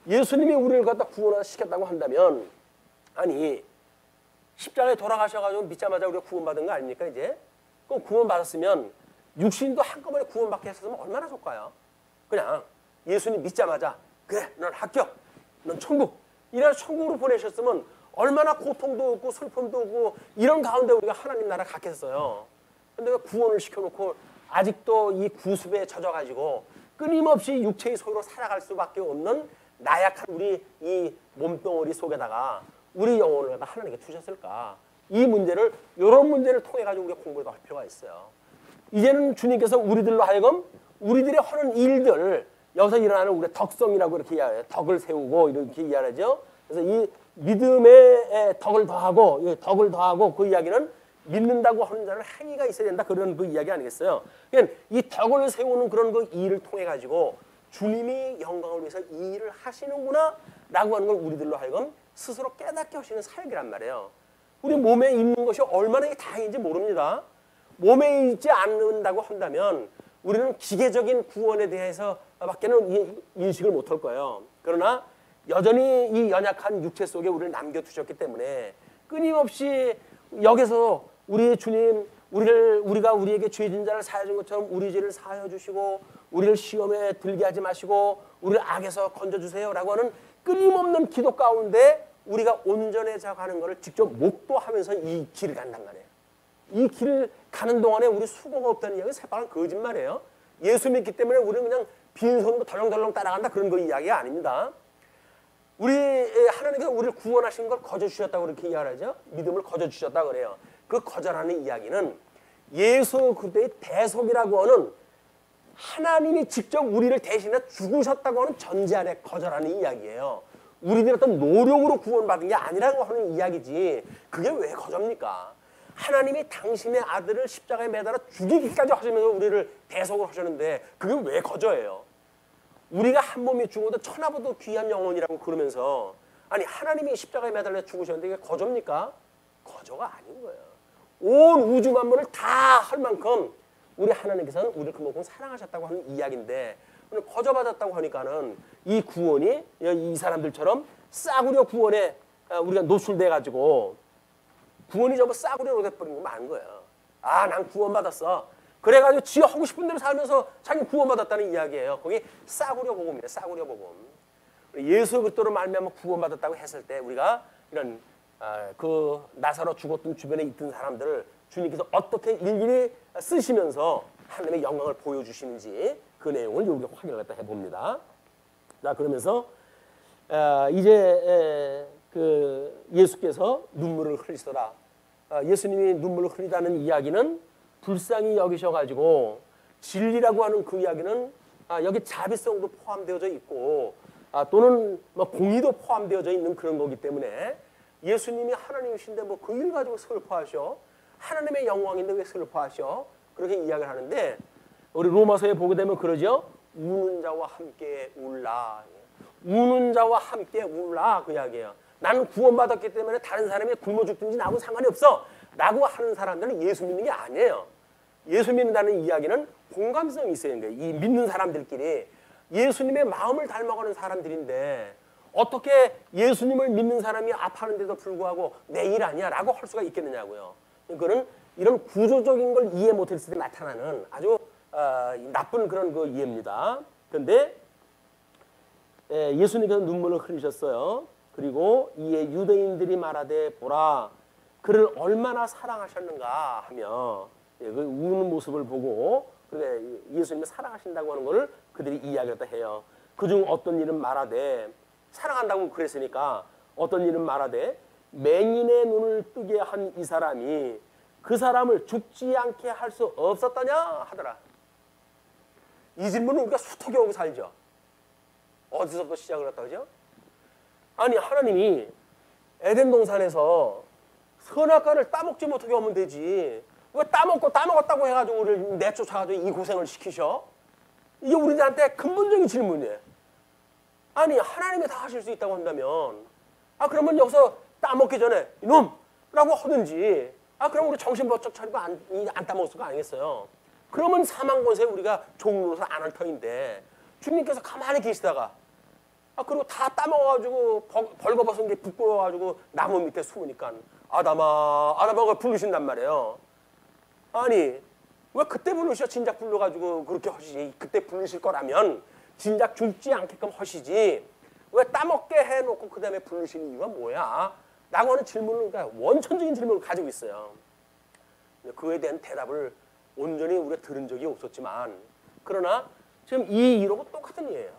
예수님이 우리를 갖다 구원시켰다고 한다면 아니 십자가에 돌아가셔가지고 믿자마자 우리가 구원받은 거 아닙니까 이제? 그럼 구원받았으면 육신도 한꺼번에 구원받게 했으면 얼마나 좋을까요? 그냥 예수님 믿자마자 그래 넌 합격, 넌 천국 이래서 천국으로 보내셨으면 얼마나 고통도 없고 슬픔도 없고 이런 가운데 우리가 하나님 나라 갔겠어요. 근데 왜 구원을 시켜놓고 아직도 이 구습에 젖어가지고 끊임없이 육체의 소유로 살아갈 수밖에 없는 나약한 우리 이 몸덩어리 속에다가 우리 영혼을 갖다 하나님께 주셨을까? 이 문제를 이런 문제를 통해 가지고 우리가 공부를 할 필요가 있어요. 이제는 주님께서 우리들로 하여금 우리들이 하는 일들 여기서 일어나는 우리의 덕성이라고 이렇게 이야기해요. 덕을 세우고 이렇게 이야기하죠. 그래서 이 믿음의 덕을 더하고 그 이야기는 믿는다고 하는 자는 행위가 있어야 된다 그런 그 이야기 아니겠어요? 그러니까 이 덕을 세우는 그런 그 일을 통해 가지고 주님이 영광을 위해서 이 일을 하시는구나라고 하는 걸 우리들로 하여금 스스로 깨닫게 하시는 사역이란 말이에요. 우리 몸에 있는 것이 얼마나 다행인지 모릅니다. 몸에 있지 않는다고 한다면 우리는 기계적인 구원에 대해서밖에는 인식을 못할 거예요. 그러나 여전히 이 연약한 육체 속에 우리를 남겨두셨기 때문에 끊임없이 여기서 우리 주님 우리가 우리에게 죄진 자를 사하여 준 것처럼 우리 죄를 사하여 주시고 우리를 시험에 들게 하지 마시고 우리를 악에서 건져주세요 라고 하는 끊임없는 기도 가운데 우리가 온전해져 가는 것을 직접 목도하면서 이 길을 간단 말이에요. 이 길을 가는 동안에 우리 수고가 없다는 이야기는 새빨간 거짓말이에요. 예수 믿기 때문에 우리는 그냥 빈손으로 덜렁덜렁 따라간다 그런 거 이야기가 아닙니다. 우리 하나님께서 우리를 구원하신 걸 거저주셨다고 그렇게 이야기하죠. 믿음을 거저주셨다고 그래요. 그 거절하는 이야기는 예수 그리스도의 대속이라고 하는 하나님이 직접 우리를 대신해 죽으셨다고 하는 전제 안에 거절하는 이야기예요. 우리들의 어떤 노력으로 구원받은 게 아니라고 하는 이야기지 그게 왜 거절입니까? 하나님이 당신의 아들을 십자가에 매달아 죽이기까지 하시면서 우리를 대속을 하셨는데 그게 왜 거저예요? 우리가 한 몸이 죽어도 천하보다 귀한 영혼이라고 그러면서 아니 하나님이 십자가에 매달려 죽으셨는데 이게 거저입니까? 거저가 아닌 거예요. 온 우주 만물을 다 할 만큼 우리 하나님께서는 우리를 그만큼 사랑하셨다고 하는 이야기인데 거저받았다고 하니까는 이 구원이 이 사람들처럼 싸구려 구원에 우리가 노출돼가지고 구원이 전부 싸구려로 돼버린 거 많은 거예요. 아, 난 구원받았어. 그래가지고 지 하고 싶은 대로 살면서 자기 구원받았다는 이야기예요. 거기 싸구려 복음이에요. 싸구려 복음. 예수 그리스도로 말미암아 구원받았다고 했을 때 우리가 이런 그 나사로 죽었던 주변에 있던 사람들을 주님께서 어떻게 일일이 쓰시면서 하나님의 영광을 보여주시는지 그 내용을 여기 확인을 갖다 해봅니다. 자, 그러면서 이제 그 예수께서 눈물을 흘리시더라. 예수님이 눈물을 흘리다는 이야기는 불쌍히 여기셔가지고 진리라고 하는 그 이야기는 여기 자비성도 포함되어져 있고 또는 뭐 공의도 포함되어져 있는 그런 거기 때문에 예수님이 하나님이신데 뭐 그 일 가지고 슬퍼하셔? 하나님의 영광인데 왜 슬퍼하셔? 그렇게 이야기를 하는데 우리 로마서에 보게 되면 그러죠. 우는 자와 함께 울라. 우는 자와 함께 울라 그 이야기예요. 나는 구원받았기 때문에 다른 사람이 굶어 죽든지 나하고 상관이 없어 라고 하는 사람들은 예수 믿는 게 아니에요. 예수 믿는다는 이야기는 공감성이 있어야 되는 거예요. 이 믿는 사람들끼리 예수님의 마음을 닮아가는 사람들인데 어떻게 예수님을 믿는 사람이 아파하는데도 불구하고 내 일 아니야 라고 할 수가 있겠느냐고요. 그거는 이런 구조적인 걸 이해 못했을 때 나타나는 아주 나쁜 그런 그 이해입니다. 그런데 예수님께서 눈물을 흘리셨어요. 그리고 이에 유대인들이 말하되 보라 그를 얼마나 사랑하셨는가 하며 그 우는 모습을 보고 그래 예수님을 사랑하신다고 하는 것을 그들이 이야기했다 해요. 그중 어떤 일은 말하되 사랑한다고 그랬으니까 어떤 일은 말하되 맹인의 눈을 뜨게 한 이 사람이 그 사람을 죽지 않게 할 수 없었더냐 하더라. 이 질문은 우리가 수토게 오고 살죠. 어디서부터 시작을 했다 그죠? 아니 하나님이 에덴 동산에서 선악과를 따먹지 못하게 하면 되지. 왜 따먹었다고 해가지고 우리를 내쫓아가지고 이 고생을 시키셔? 이게 우리들한테 근본적인 질문이에요. 아니 하나님이 다 하실 수 있다고 한다면 그러면 여기서 따먹기 전에 이놈라고 하든지 그럼 우리 정신 번쩍 차리고 안 따먹었을 거 아니겠어요? 그러면 사망 권세 우리가 종로서 안 할 터인데 주님께서 가만히 계시다가 그리고 다 따먹어가지고 벌거벗은 게 부끄러워가지고 나무 밑에 숨으니까 아담아가 부르신단 말이에요. 아니 왜 그때 부르셔? 진작 불러가지고 그렇게 하시지. 그때 부르실 거라면 진작 죽지 않게끔 하시지. 왜 따먹게 해놓고 그 다음에 부르시는 이유가 뭐야? 라고 하는 질문을 그러니까 원천적인 질문을 가지고 있어요. 그에 대한 대답을 온전히 우리가 들은 적이 없었지만 그러나 지금 이 이론은 똑같은 일이에요.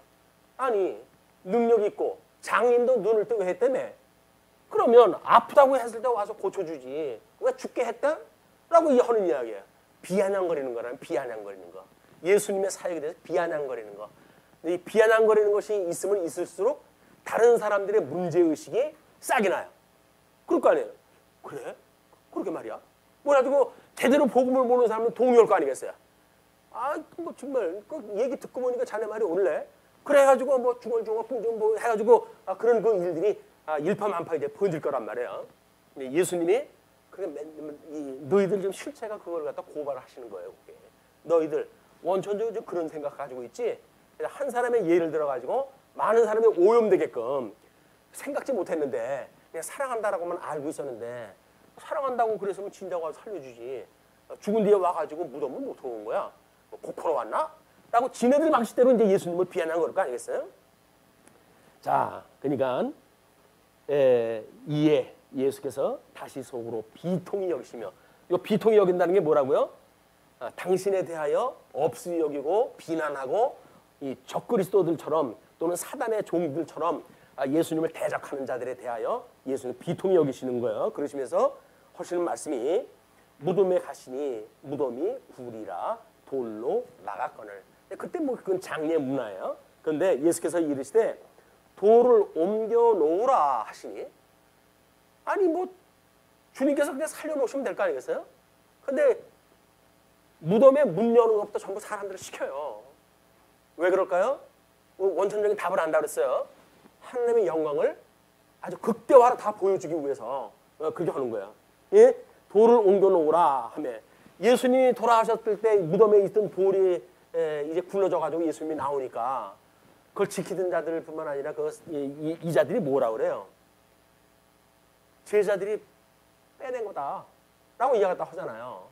아니 능력 있고 장인도 눈을 뜨고 했다며. 그러면 아프다고 했을 때 와서 고쳐주지. 왜 죽게 했다? 라고 하는 이야기예요. 비아냥거리는 거라면 비아냥거리는 거. 예수님의 사역에 대해서 비아냥거리는 거. 이 비아냥거리는 것이 있으면 있을수록 다른 사람들의 문제의식이 싹이 나요. 그럴 거 아니에요. 그래? 그렇게 말이야. 뭐라고 제대로 복음을 모르는 사람은 동요할 거 아니겠어요. 뭐 정말 그 얘기 듣고 보니까 자네 말이 옳네. 그래가지고 뭐 중얼중얼 뭐 해가지고 그런 그 일들이 일파만파 이제 번질 거란 말이에요. 예수님이 너희들 좀 실체가 그걸 갖다 고발을 하시는 거예요. 그게. 너희들 원천적으로 그런 생각 가지고 있지. 한 사람의 예를 들어가지고 많은 사람이 오염되게끔 생각지 못했는데 그냥 사랑한다라고만 알고 있었는데 사랑한다고 그랬으면 진작 와서 살려주지. 죽은 뒤에 와가지고 무덤을 못 오는 거야. 고코로 왔나? 라고 지네들 방식대로 이제 예수님을 비난한 걸 거 아니겠어요? 자, 그러니까 이에 예수께서 다시 속으로 비통히 여기시며 이 비통히 여긴다는 게 뭐라고요? 당신에 대하여 없이 여기고 비난하고 이 적그리스도들처럼 또는 사단의 종들처럼 예수님을 대적하는 자들에 대하여 예수님 비통히 여기시는 거예요. 그러시면서 하시는 말씀이 무덤에 가시니 무덤이 굴이라 돌로 막았거늘. 그때 뭐 그건 장례 문화예요. 그런데 예수께서 이르시되 돌을 옮겨 놓으라 하시니 아니 뭐 주님께서 그냥 살려놓으시면 될 거 아니겠어요? 근데 무덤에 문 여는 것부터 전부 사람들을 시켜요. 왜 그럴까요? 원천적인 답을 안다 그랬어요. 하나님의 영광을 아주 극대화로 다 보여주기 위해서 그렇게 하는 거예요. 예? 돌을 옮겨 놓으라 하며 예수님이 돌아가셨을 때 무덤에 있던 돌이 이제 굴러져 가지고 예수님이 나오니까 그걸 지키던 자들뿐만 아니라 이 자들이 뭐라 그래요? 제자들이 빼낸 거다라고 이야기를 하잖아요.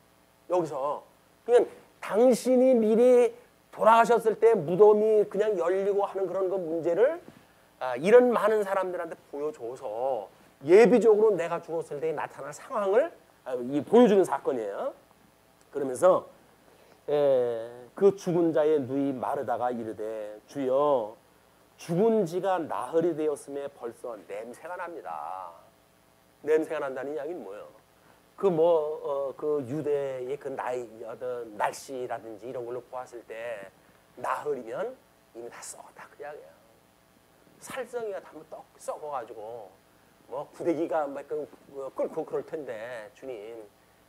여기서 그냥 당신이 미리 돌아가셨을 때 무덤이 그냥 열리고 하는 그런 그 문제를 이런 많은 사람들한테 보여줘서 예비적으로 내가 죽었을 때 나타날 상황을 보여주는 사건이에요. 그러면서 그 죽은 자의 누이 마르다가 이르되 주여 죽은 지가 나흘이 되었음에 벌써 냄새가 납니다. 냄새가 난다는 이야기는 뭐예요? 그 유대의 그 날씨라든지 이런 걸로 보았을 때 나흘이면 이미 다 썩었다 그 이야기예요. 살성이가 다 떡 썩어가지고 뭐 구데기가 막 끓고 그럴 텐데 주님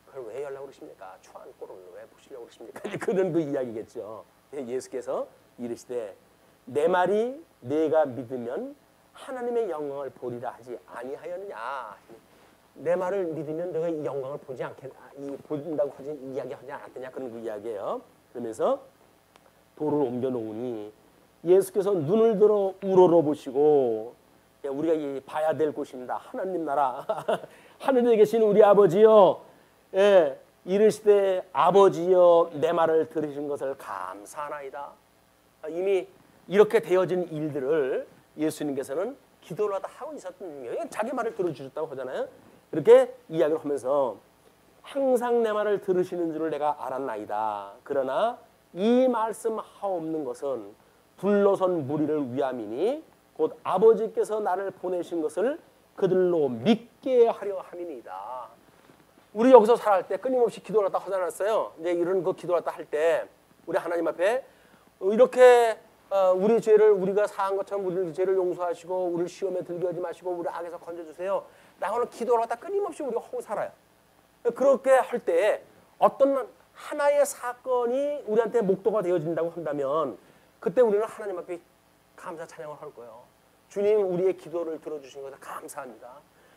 그걸 왜 하려고 그러십니까? 추한 꼴을 왜 보시려고 그러십니까? 그런 그 이야기겠죠. 예수께서 이르시되 내 말이 내가 믿으면 하나님의 영광을 보리라 하지 아니하였느냐. 내 말을 믿으면 너가 이 영광을 보지 않겠, 본다고 하지 이야기하지 않았느냐. 그런 그 이야기예요. 그러면서 돌을 옮겨 놓으니 예수께서 눈을 들어 우러러 보시고 우리가 봐야 될 곳입니다. 하나님 나라 하늘에 계신 우리 아버지여, 예, 이르시되 아버지여 내 말을 들으신 것을 감사하나이다. 이미 이렇게 되어진 일들을 예수님께서는 기도를 하다 하고 있었던 거예요. 자기 말을 들어주셨다고 하잖아요. 이렇게 이야기를 하면서 항상 내 말을 들으시는 줄을 내가 알았나이다. 그러나 이 말씀 하옵는 것은 불러선 무리를 위함이니 곧 아버지께서 나를 보내신 것을 그들로 믿게 하려 함이니이다. 우리 여기서 살아갈 때 끊임없이 기도를 하다 하지 않았어요? 이제 이런 거 기도를 하다 할 때 우리 하나님 앞에 이렇게 우리 죄를 우리가 사한 것처럼 우리 죄를 용서하시고 우리를 시험에 들게 하지 마시고 우리 악에서 건져주세요. 라고는 기도를 하다 끊임없이 우리가 하고 살아요. 그렇게 할 때 어떤 하나의 사건이 우리한테 목도가 되어진다고 한다면 그때 우리는 하나님 앞에 감사 찬양을 할 거예요. 주님 우리의 기도를 들어주신 것을 감사합니다.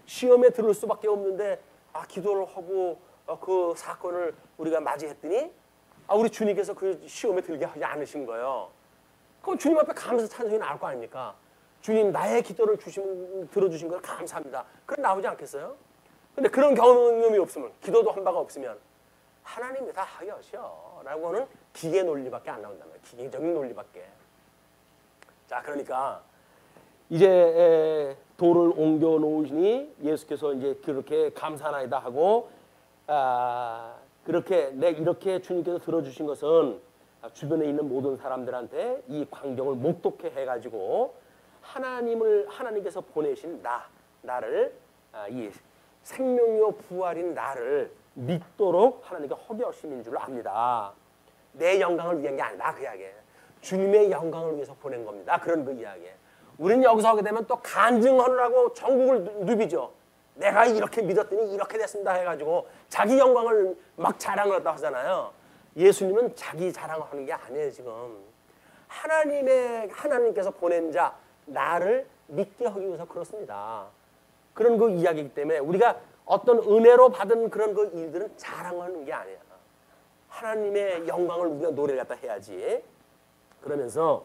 시험에 들을 수밖에 없는데 기도를 하고 그 사건을 우리가 맞이했더니 우리 주님께서 그 시험에 들게 하지 않으신 거예요. 그럼 주님 앞에 감사 찬송이 나올 거 아닙니까? 주님 나의 기도를 들어주신 것을 감사합니다. 그럼 나오지 않겠어요? 근데 그런 경험이 없으면 기도도 한 바가 없으면 하나님이 다 하게 하셔 라고 하는 기계 논리밖에 안 나온단 말이에요. 기계적인 논리밖에. 자, 그러니까 이제 돌을 옮겨 놓으시니 예수께서 이제 그렇게 감사나이다 하고 그렇게 이렇게 주님께서 들어주신 것은 주변에 있는 모든 사람들한테 이 광경을 목독해 해가지고 하나님께서 보내신 나를 이 생명이요 부활인 나를 믿도록 하나님께 허게 하심인 줄 압니다. 내 영광을 위한 게 아니다 그 이야기예요. 주님의 영광을 위해서 보낸 겁니다. 그런 그 이야기예요. 우리는 여기서 하게 되면 또 간증하느라고 전국을 누비죠. 내가 이렇게 믿었더니 이렇게 됐습니다 해가지고 자기 영광을 막 자랑을 했다 하잖아요. 예수님은 자기 자랑을 하는 게 아니에요. 지금 하나님께서 보낸 자 나를 믿게 하기 위해서 그렇습니다. 그런 그 이야기이기 때문에 우리가 어떤 은혜로 받은 그런 그 일들은 자랑하는 게 아니야. 하나님의 영광을 우리가 노래를 갖다 해야지. 그러면서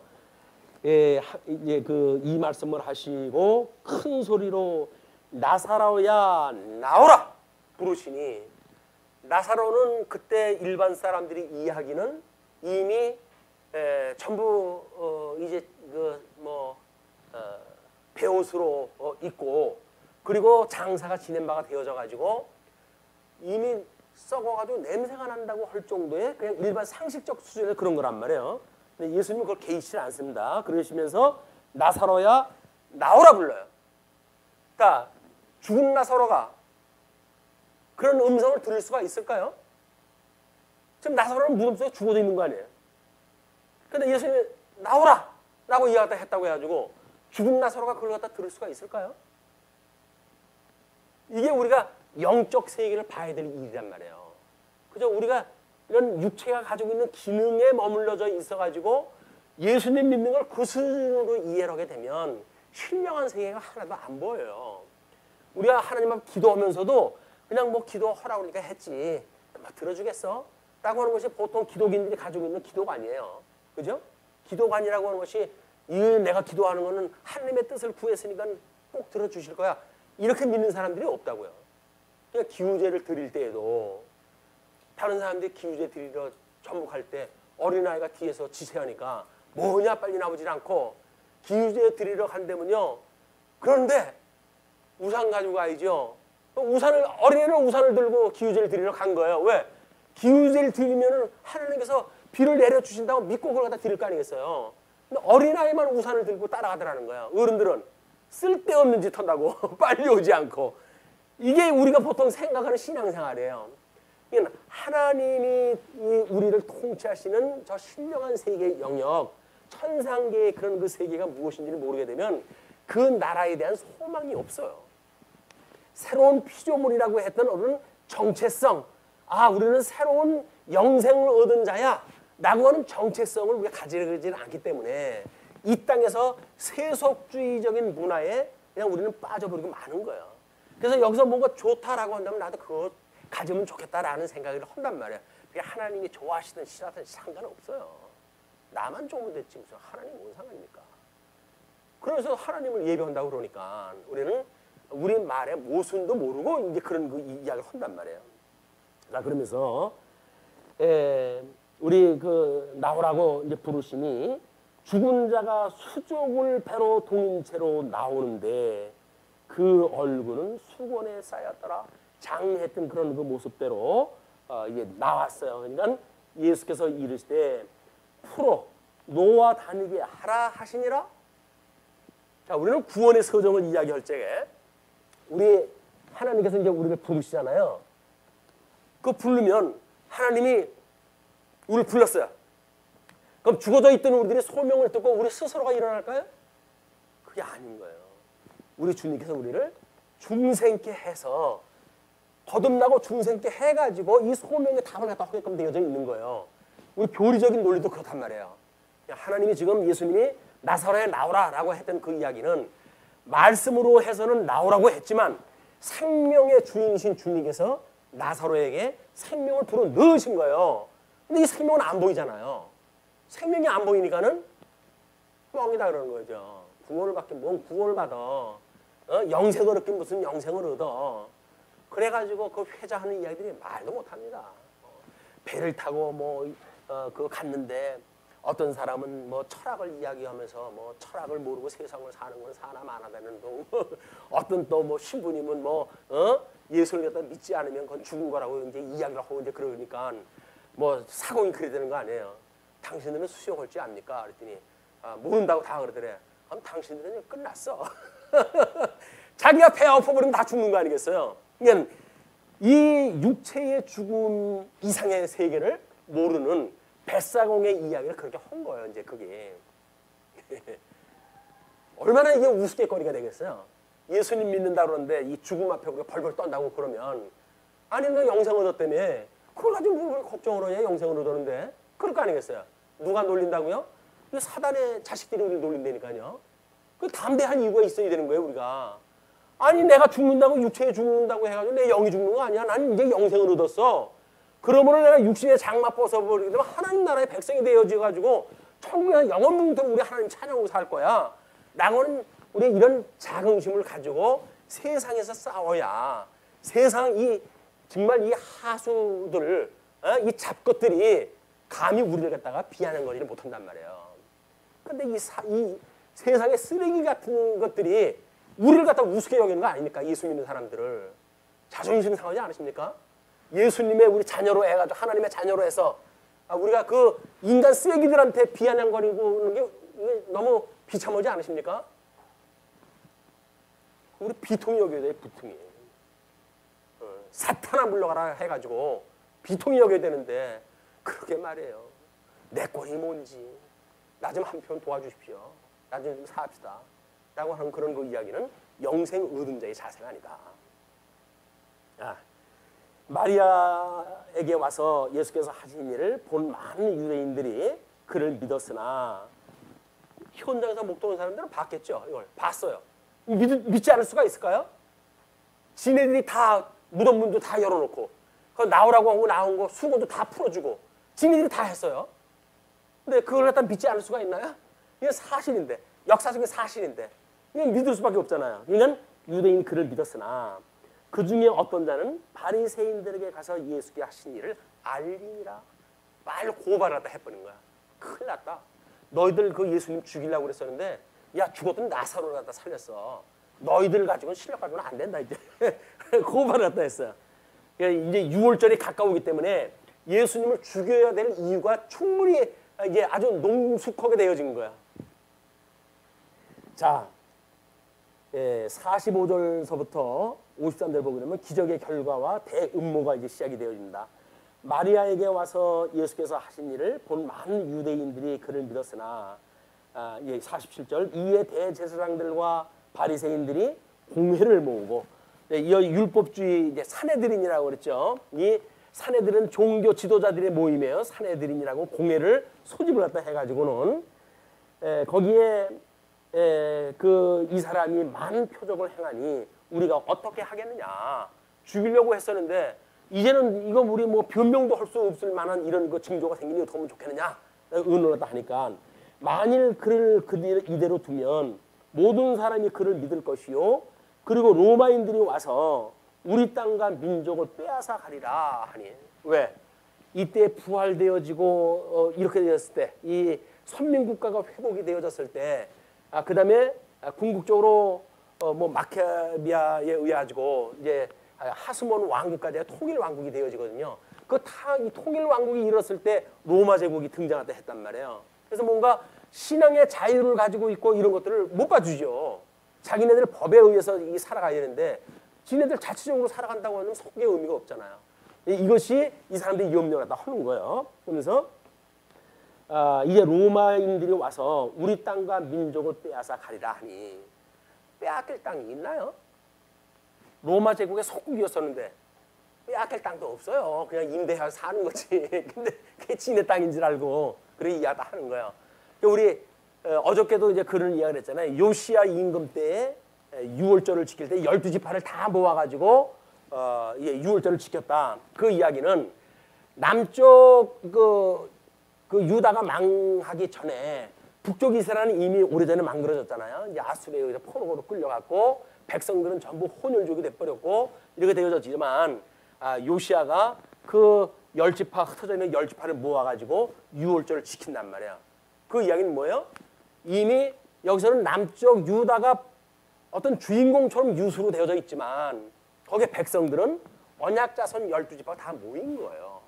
이 말씀을 하시고 큰 소리로 나사로야 나오라 부르시니 나사로는 그때 일반 사람들이 이해하기는 이미 전부 이제 배옷으로 입고 그리고 장사가 지낸 바가 되어져 가지고 이미 썩어가지고 냄새가 난다고 할 정도의 그냥 일반 상식적 수준의 그런 거란 말이에요. 근데 예수님은 그걸 개의치 않습니다. 그러시면서 나사로야 나오라 불러요. 그러니까 죽은 나사로가 그런 음성을 들을 수가 있을까요? 지금 나사로는 무덤 속에 죽어져 있는 거 아니에요? 근데 예수님이 나오라! 라고 이야기를 했다고 해가지고 죽은 나사로가 그걸 갖다 들을 수가 있을까요? 이게 우리가 영적 세계를 봐야 될 일이란 말이에요. 그죠? 우리가 이런 육체가 가지고 있는 기능에 머물러져 있어가지고 예수님 믿는 걸 그 수준으로 이해를 하게 되면 신령한 세계가 하나도 안 보여요. 우리가 하나님 앞에 기도하면서도 그냥 기도하라고 그러니까 했지. 막 들어주겠어? 라고 하는 것이 보통 기독인들이 가지고 있는 기도가 아니에요. 그죠? 기도관이라고 하는 것이 내가 기도하는 거는 하나님의 뜻을 구했으니까 꼭 들어주실 거야. 이렇게 믿는 사람들이 없다고요. 그러니까 기후제를 드릴 때에도 다른 사람들이 기후제 드리러 전복할 때 어린아이가 뒤에서 지새하니까 뭐냐 빨리 나오질 않고 기후제 드리러 간다면요. 그런데 우산 가지고 가야죠. 어린애는 우산을 들고 기후제를 드리러 간 거예요. 왜? 기후제를 드리면은 하나님께서 비를 내려주신다고 믿고 그걸 갖다 드릴 거 아니겠어요. 근데 어린아이만 우산을 들고 따라가더라는 거야. 어른들은 쓸데없는 짓 한다고 빨리 오지 않고. 이게 우리가 보통 생각하는 신앙생활이에요. 하나님이 우리를 통치하시는 저 신령한 세계의 영역, 천상계의 그런 그 세계가 무엇인지를 모르게 되면 그 나라에 대한 소망이 없어요. 새로운 피조물이라고 했던 어떤 정체성, 아, 우리는 새로운 영생을 얻은 자야 라고 하는 정체성을 우리가 가지지 않기 때문에 이 땅에서 세속주의적인 문화에 그냥 우리는 빠져버리고 마는 거예요. 그래서 여기서 뭔가 좋다라고 한다면 나도 그거 가지면 좋겠다라는 생각을 한단 말이야. 그게 하나님이 좋아하시든 싫어하든 상관없어요. 나만 좋으면 됐지 무슨 하나님 뭔 상관입니까? 그래서 하나님을 예배한다고 그러니까 우리는 우리 말의 모순도 모르고 이제 그런 그 이야기를 한단 말이에요. 자, 그러면서 우리 그 나오라고 이제 부르시니 죽은 자가 수족을 배로 동인 채로 나오는데 그 얼굴은 수건에 쌓였더라. 장했던 그런 그 모습대로 이제 나왔어요. 그러니까 예수께서 이르시되 풀어 놓아 다니게 하라 하시니라. 자, 우리는 구원의 서정을 이야기할 적에 우리 하나님께서 이제 우리를 부르시잖아요. 그 부르면 하나님이 우리를 불렀어요. 그럼 죽어져 있던 우리들이 소명을 듣고 우리 스스로가 일어날까요? 그게 아닌 거예요. 우리 주님께서 우리를 중생케 해서 거듭나고 중생케 해가지고 이 소명의 답을 갖다 하게끔 되어져 있는 거예요. 우리 교리적인 논리도 그렇단 말이에요. 하나님이 지금 예수님이 나사로에 나오라라고 했던 그 이야기는 말씀으로 해서는 나오라고 했지만 생명의 주인이신 주님께서 나사로에게 생명을 불어 넣으신 거예요. 근데 이 생명은 안 보이잖아요. 생명이 안 보이니까는 뻥이다 그러는 거죠. 구원을 받긴 뭔 구원을 받아. 영생을 얻긴 무슨 영생을 얻어. 그래가지고 그 회자하는 이야기들이 말도 못합니다. 배를 타고 그 갔는데 어떤 사람은 뭐 철학을 이야기하면서 뭐 철학을 모르고 세상을 사는 건 사나 마나 되는 둥. 어떤 또 뭐 신부님은 예수를 갖다 믿지 않으면 그건 죽은 거라고 이제 이야기를 하고 이제 그러니까 뭐 사공이 그래야 되는 거 아니에요. 당신들은 수용할 줄 압니까? 그랬더니 모른다고 다 그러더래. 그럼 당신들은 끝났어. 자기가 배 엎어버리면 다 죽는 거 아니겠어요? 그러니까 이 육체의 죽음 이상의 세계를 모르는 뱃사공의 이야기를 그렇게 한 거예요. 이제 그게 얼마나 이게 우스갯거리가 되겠어요. 예수님 믿는다 그러는데 이 죽음 앞에 우리가 벌벌 떤다고 그러면 아니 너 영생 얻었다며 그걸 가지고 뭘 걱정을 하냐. 영생을 얻었는데 그럴 거 아니겠어요. 누가 놀린다고요? 이 사단의 자식들이 우리를 놀린다니까요. 그 담대한 이유가 있어야 되는 거예요. 우리가 아니 내가 죽는다고 육체에 죽는다고 해가지고 내 영이 죽는 거 아니야. 나는 이제 영생을 얻었어. 그러므로 내가 육신의 장마 벗어버리게 되면 하나님 나라의 백성이 되어져가지고 천국에서 영원문토록 우리 하나님 찬양하고 살 거야. 라고는 우리 이런 자긍심을 가지고 세상에서 싸워야 세상 이 정말 이 하수들 이 잡것들이 감히 우리를 갖다가 비아냥거리를 못한단 말이에요. 근데 이 세상의 쓰레기 같은 것들이 우리를 갖다 우습게 여기는 거 아닙니까? 예수 믿는 사람들을. 자존심 상하지 않으십니까? 예수님의 우리 자녀로 해가지고 하나님의 자녀로 해서 우리가 그 인간 쓰레기들한테 비아냥거리고 그러는 게 너무 비참하지 않으십니까? 우리 비통이 여겨야 돼요. 비통이. 사탄아 물러가라 해가지고 비통이 여겨야 되는데 그렇게 말해요. 내 꼴이 뭔지 나 좀 한편 도와주십시오. 나 좀 사합시다. 라고 하는 그런 그 이야기는 영생 얻은 자의 자세가 아니다. 마리아에게 와서 예수께서 하신 일을 본 많은 유대인들이 그를 믿었으나 현장에서 목도는 사람들은 봤겠죠. 이걸 봤어요. 믿지 않을 수가 있을까요? 지네들이 다 무덤 문도 다 열어놓고 그 나오라고 하고 나온 거 수고도 다 풀어주고 지네들이 다 했어요. 근데 그걸 갖다 믿지 않을 수가 있나요? 이게 사실인데 역사적인 사실인데 이건 믿을 수밖에 없잖아요. 그러니까 유대인이 그를 믿었으나 그 중에 어떤 자는 바리새인들에게 가서 예수께 하신 일을 알리니라. 말 고발을 갖다 해버린 거야. 큰일 났다. 너희들 그 예수님 죽이려고 그랬었는데 야 죽었던 나사로를 갖다 살렸어. 너희들 가지고는 실력 가지고는 안 된다 이제. 고발을 갖다 했어요. 그러니까 이제 6월절이 가까우기 때문에 예수님을 죽여야 될 이유가 충분히 이게 아주 농숙하게 되어진 거야. 자, 45절서부터 53절 보게 되면 기적의 결과와 대음모가 이제 시작이 되어집니다. 마리아에게 와서 예수께서 하신 일을 본 많은 유대인들이 그를 믿었으나 47절 이에 대제사장들과 바리새인들이 공회를 모으고 이 율법주의 이제 사내들인이라고 그랬죠. 이 사내들은 종교 지도자들의 모임이에요. 사내들인이라고 공회를 소집을 갖다 해가지고는 거기에 이 사람이 많은 표적을 행하니 우리가 어떻게 하겠느냐. 죽이려고 했었는데 이제는 이거 우리 뭐 변명도 할 수 없을 만한 이런 그 징조가 생기니 어떻게 하면 좋겠느냐. 의논을 다 하니까 만일 그를 이대로 두면 모든 사람이 그를 믿을 것이요. 그리고 로마인들이 와서 우리 땅과 민족을 빼앗아 가리라 하니. 왜? 이때 부활되어지고 이렇게 되었을 때 이 선민국가가 회복이 되어졌을 때 그 다음에 궁극적으로 뭐 마케비아에 의해 가지고 이제 하스몬 왕국까지 통일 왕국이 되어지거든요. 이 통일 왕국이 이뤘을 때 로마 제국이 등장하다 했단 말이에요. 그래서 뭔가 신앙의 자유를 가지고 있고 이런 것들을 못 봐주죠. 자기네들 법에 의해서 살아가야 되는데 지네들 자체적으로 살아간다고 하면 속의 의미가 없잖아요. 이것이 이 사람들이 염려를 갖다 하는 거예요. 그러면서 이제 로마인들이 와서 우리 땅과 민족을 빼앗아 가리라 하니 빼앗길 땅이 있나요? 로마 제국의 속국이었었는데 빼앗길 땅도 없어요. 그냥 임대하여 사는 거지. 근데 그게 지네 땅인 줄 알고 그렇게 이야기다 하는 거예요. 우리 어저께도 이제 그런 이야기를 했잖아요. 요시야 임금 때에 유월절을 지킬 때 12지파를 다 모아가지고 유월절을 지켰다. 그 이야기는 남쪽 그 유다가 망하기 전에 북쪽 이스라엘은 이미 오래전에 망그러졌잖아요. 이제 아수르에 의해서 포로로 끌려갔고 백성들은 전부 혼혈족이 돼버렸고 이렇게 되어졌지만 요시야가 그 10지파 흩어져 있는 10지파를 모아가지고 유월절을 지킨단 말이야. 그 이야기는 뭐예요? 이미 여기서는 남쪽 유다가 어떤 주인공처럼 유수로 되어져 있지만 거기에 백성들은 언약자손 12지파가 다 모인 거예요.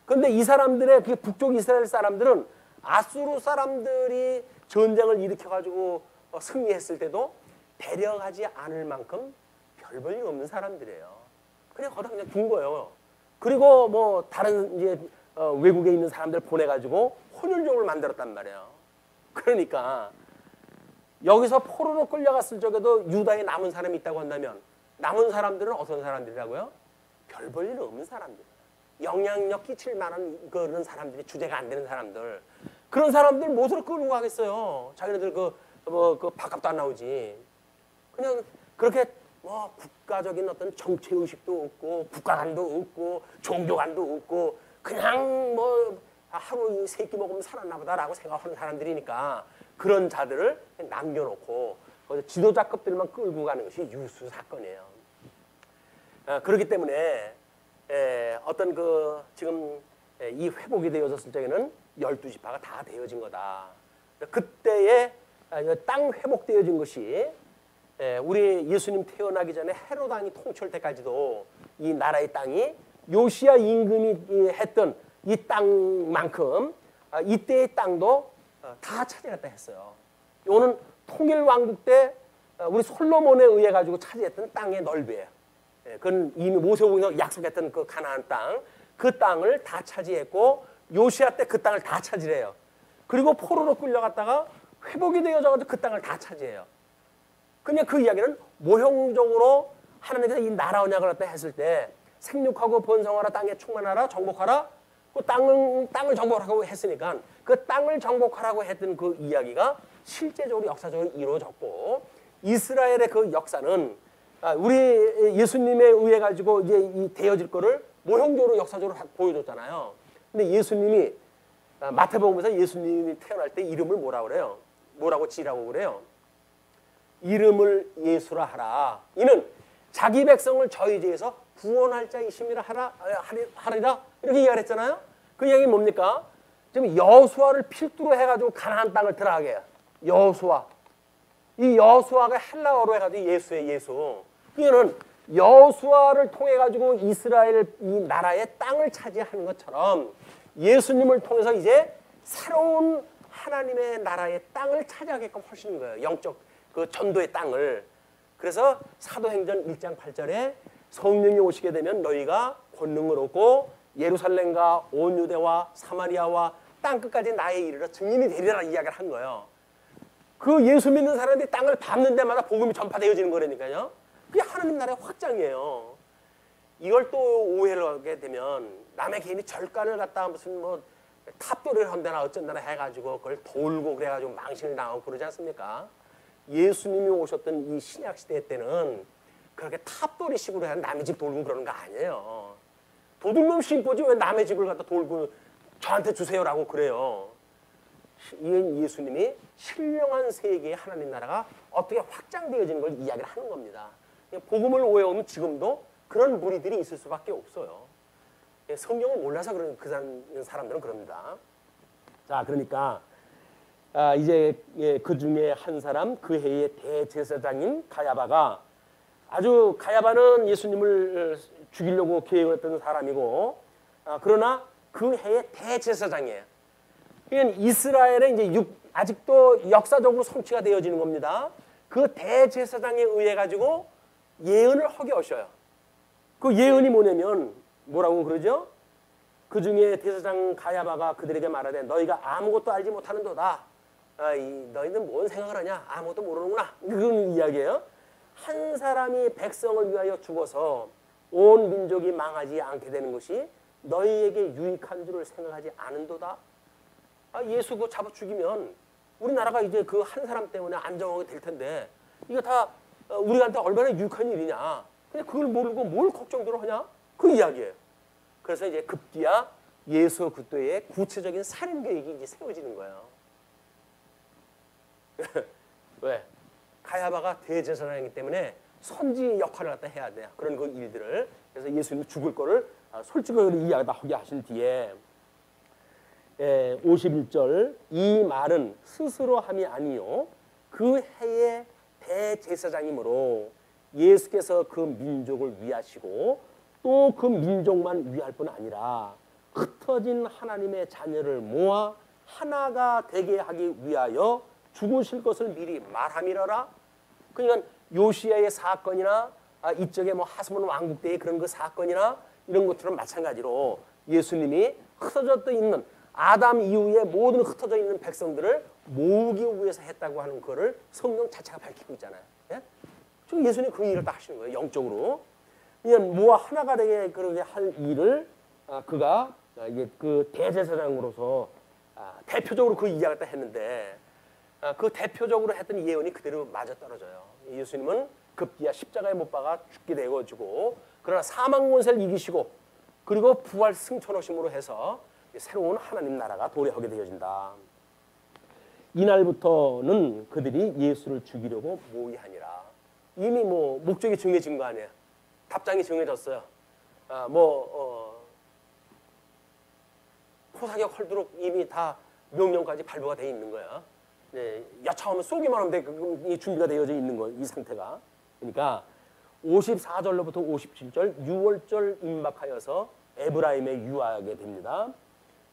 그런데 이 사람들의 그 북쪽 이스라엘 사람들은 아수르 사람들이 전쟁을 일으켜가지고 승리했을 때도 배려하지 않을 만큼 별 볼일 없는 사람들이에요. 그냥 거기다 그냥 둔 거예요. 그리고 뭐 다른 이제 외국에 있는 사람들 보내가지고 혼혈족을 만들었단 말이에요. 그러니까 여기서 포로로 끌려갔을 적에도 유다에 남은 사람이 있다고 한다면 남은 사람들은 어떤 사람들이라고요? 별 볼일 없는 사람들. 영향력 끼칠 만한 그런 사람들이 주제가 안 되는 사람들. 그런 사람들 못으로 끌고 가겠어요. 자기네들 그 밥값도 안 나오지. 그냥 그렇게 뭐 국가적인 어떤 정치 의식도 없고 국가관도 없고 종교관도 없고 그냥 뭐 하루 세 끼 먹으면 살았나 보다라고 생각하는 사람들이니까 그런 자들을 남겨놓고 지도자급들만 끌고 가는 것이 유수 사건이에요. 그렇기 때문에 어떤 지금 이 회복이 되어졌을 적에는 12지파가 다 되어진 거다. 그때에 땅 회복되어진 것이 우리 예수님 태어나기 전에 헤롯 왕이 통치할 때까지도 이 나라의 땅이 요시야 임금이 했던 이 땅만큼 이때의 땅도 다 차지했다 했어요. 이거는 통일왕국 때 우리 솔로몬에 의해 가지고 차지했던 땅의 넓이에요. 그건 이미 모세오경에서 약속했던 그 가나안 땅, 그 땅을 다 차지했고 요시야 때 그 땅을 다 차지해요. 그리고 포로로 끌려갔다가 회복이 되어져가지고 그 땅을 다 차지해요. 그냥 그 이야기는 모형적으로 하나님께서 이 나라 언약을 갖다 했을 때 생육하고 번성하라, 땅에 충만하라, 정복하라. 그 땅을 정복하라고 했으니까 그 땅을 정복하라고 했던 그 이야기가 실제적으로 역사적으로 이루어졌고 이스라엘의 그 역사는 우리 예수님에 의해 가지고 이제 이 되어질 거를 모형적으로 역사적으로 보여줬잖아요. 근데 예수님이 마태복음에서 예수님이 태어날 때 이름을 뭐라고 그래요? 뭐라고 지라고 그래요? 이름을 예수라 하라. 이는 자기 백성을 저희 죄에서 구원할 자이심이라 하리라. 이렇게 이야기했잖아요. 그 이야기는 뭡니까? 지금 여호수아를 필두로 해가지고 가나안 땅을 들어가게 해요. 여호수아. 이 여호수아가 헬라어로 해가지고 예수의 예수. 이거는 여호수아를 통해 가지고 이스라엘 이 나라의 땅을 차지하는 것처럼 예수님을 통해서 이제 새로운 하나님의 나라의 땅을 차지하게끔 하시는 거예요. 영적 그 전도의 땅을. 그래서 사도행전 1장 8절에 성령이 오시게 되면 너희가 권능을 얻고 예루살렘과 온 유대와 사마리아와 땅끝까지 나의 이르러 증인이 되리라 이야기를 한 거예요. 그 예수 믿는 사람들이 땅을 밟는 데마다 복음이 전파되어지는 거라니까요. 그게 하나님 나라의 확장이에요. 이걸 또 오해를 하게 되면 남의 개인이 절간을 갖다 무슨 뭐 탑돌이를 한다나 어쩐다나 해가지고 그걸 돌고 그래가지고 망신을 당하고 그러지 않습니까? 예수님이 오셨던 이 신약 시대 때는 그렇게 탑돌이식으로 해야 남의 집 돌고 그러는 거 아니에요. 도둑놈 심보지 왜 남의 집을 갖다 돌고 저한테 주세요라고 그래요. 예수님이 신령한 세계의 하나님 나라가 어떻게 확장되어지는 걸 이야기를 하는 겁니다. 복음을 오해하면 지금도 그런 무리들이 있을 수밖에 없어요. 성경을 몰라서 그런 그 사람들은 그럽니다. 자, 그러니까 이제 그 중에 한 사람, 그 해의 대제사장인 가야바가, 아주 가야바는 예수님을 죽이려고 계획했던 사람이고, 그러나 그 해의 대제사장이에요. 그러니까 이스라엘에 이제 아직도 역사적으로 성취가 되어지는 겁니다. 그 대제사장에 의해 가지고 예언을 하게 하셔요. 그 예언이 뭐냐면 뭐라고 그러죠? 그 중에 대제사장 가야바가 그들에게 말하되 너희가 아무것도 알지 못하는도다. 너희는 뭔 생각을 하냐? 아무것도 모르는구나. 그런 이야기예요. 한 사람이 백성을 위하여 죽어서 온 민족이 망하지 않게 되는 것이 너희에게 유익한 줄을 생각하지 않은도다. 예수 그거 잡아 죽이면 우리나라가 이제 그 한 사람 때문에 안정하게 될 텐데 이거 다 우리한테 얼마나 유익한 일이냐. 근데 그걸 모르고 뭘 걱정들을 하냐? 그 이야기예요. 그래서 이제 급기야 예수 그리스도의 구체적인 살인 계획이 이제 세워지는 거예요. 왜? 가야바가 대제사장이기 때문에 선지 역할을 갖다 해야 돼요. 그런 그 일들을. 그래서 예수님 죽을 거를 솔직하게 이야기하게 하신 뒤에 51절 이 말은 스스로 함이 아니요 그 해의 대제사장이므로 예수께서 그 민족을 위하시고 또 그 민족만 위할 뿐 아니라 흩어진 하나님의 자녀를 모아 하나가 되게 하기 위하여 죽으실 것을 미리 말함이러라. 그러니까 요시야의 사건이나 이쪽에 뭐 하스몬 왕국 때의 그런 그 사건이나 이런 것들은 마찬가지로 예수님이 흩어져 있는 아담 이후에 모든 흩어져 있는 백성들을 모으기 위해서 했다고 하는 거를 성경 자체가 밝히고 있잖아요. 예? 지금 예수님 그 일을 다 하시는 거예요. 영적으로. 그냥 모아 하나가 되게 그렇게 할 일을 그가 이게 그 대제사장으로서 대표적으로 그 이야기를 다 했는데 그 대표적으로 했던 예언이 그대로 맞아떨어져요. 예수님은 급기야 십자가에 못 박아 죽게 되어지고 그러나 사망 권세를 이기시고 그리고 부활 승천하심으로 해서 새로운 하나님 나라가 도래하게 되어진다. 이날부터는 그들이 예수를 죽이려고 모의하니라. 이미 뭐 목적이 정해진 거 아니에요. 답장이 정해졌어요. 포사격 헐도록 이미 다 명령까지 발부가 되어 있는 거야. 네, 여차하면 쏘기만 하면 돼. 준비가 되어져 있는 거, 이 상태가. 그러니까 54절로부터 57절 6월절 임박하여서 에브라임에 유하게 됩니다.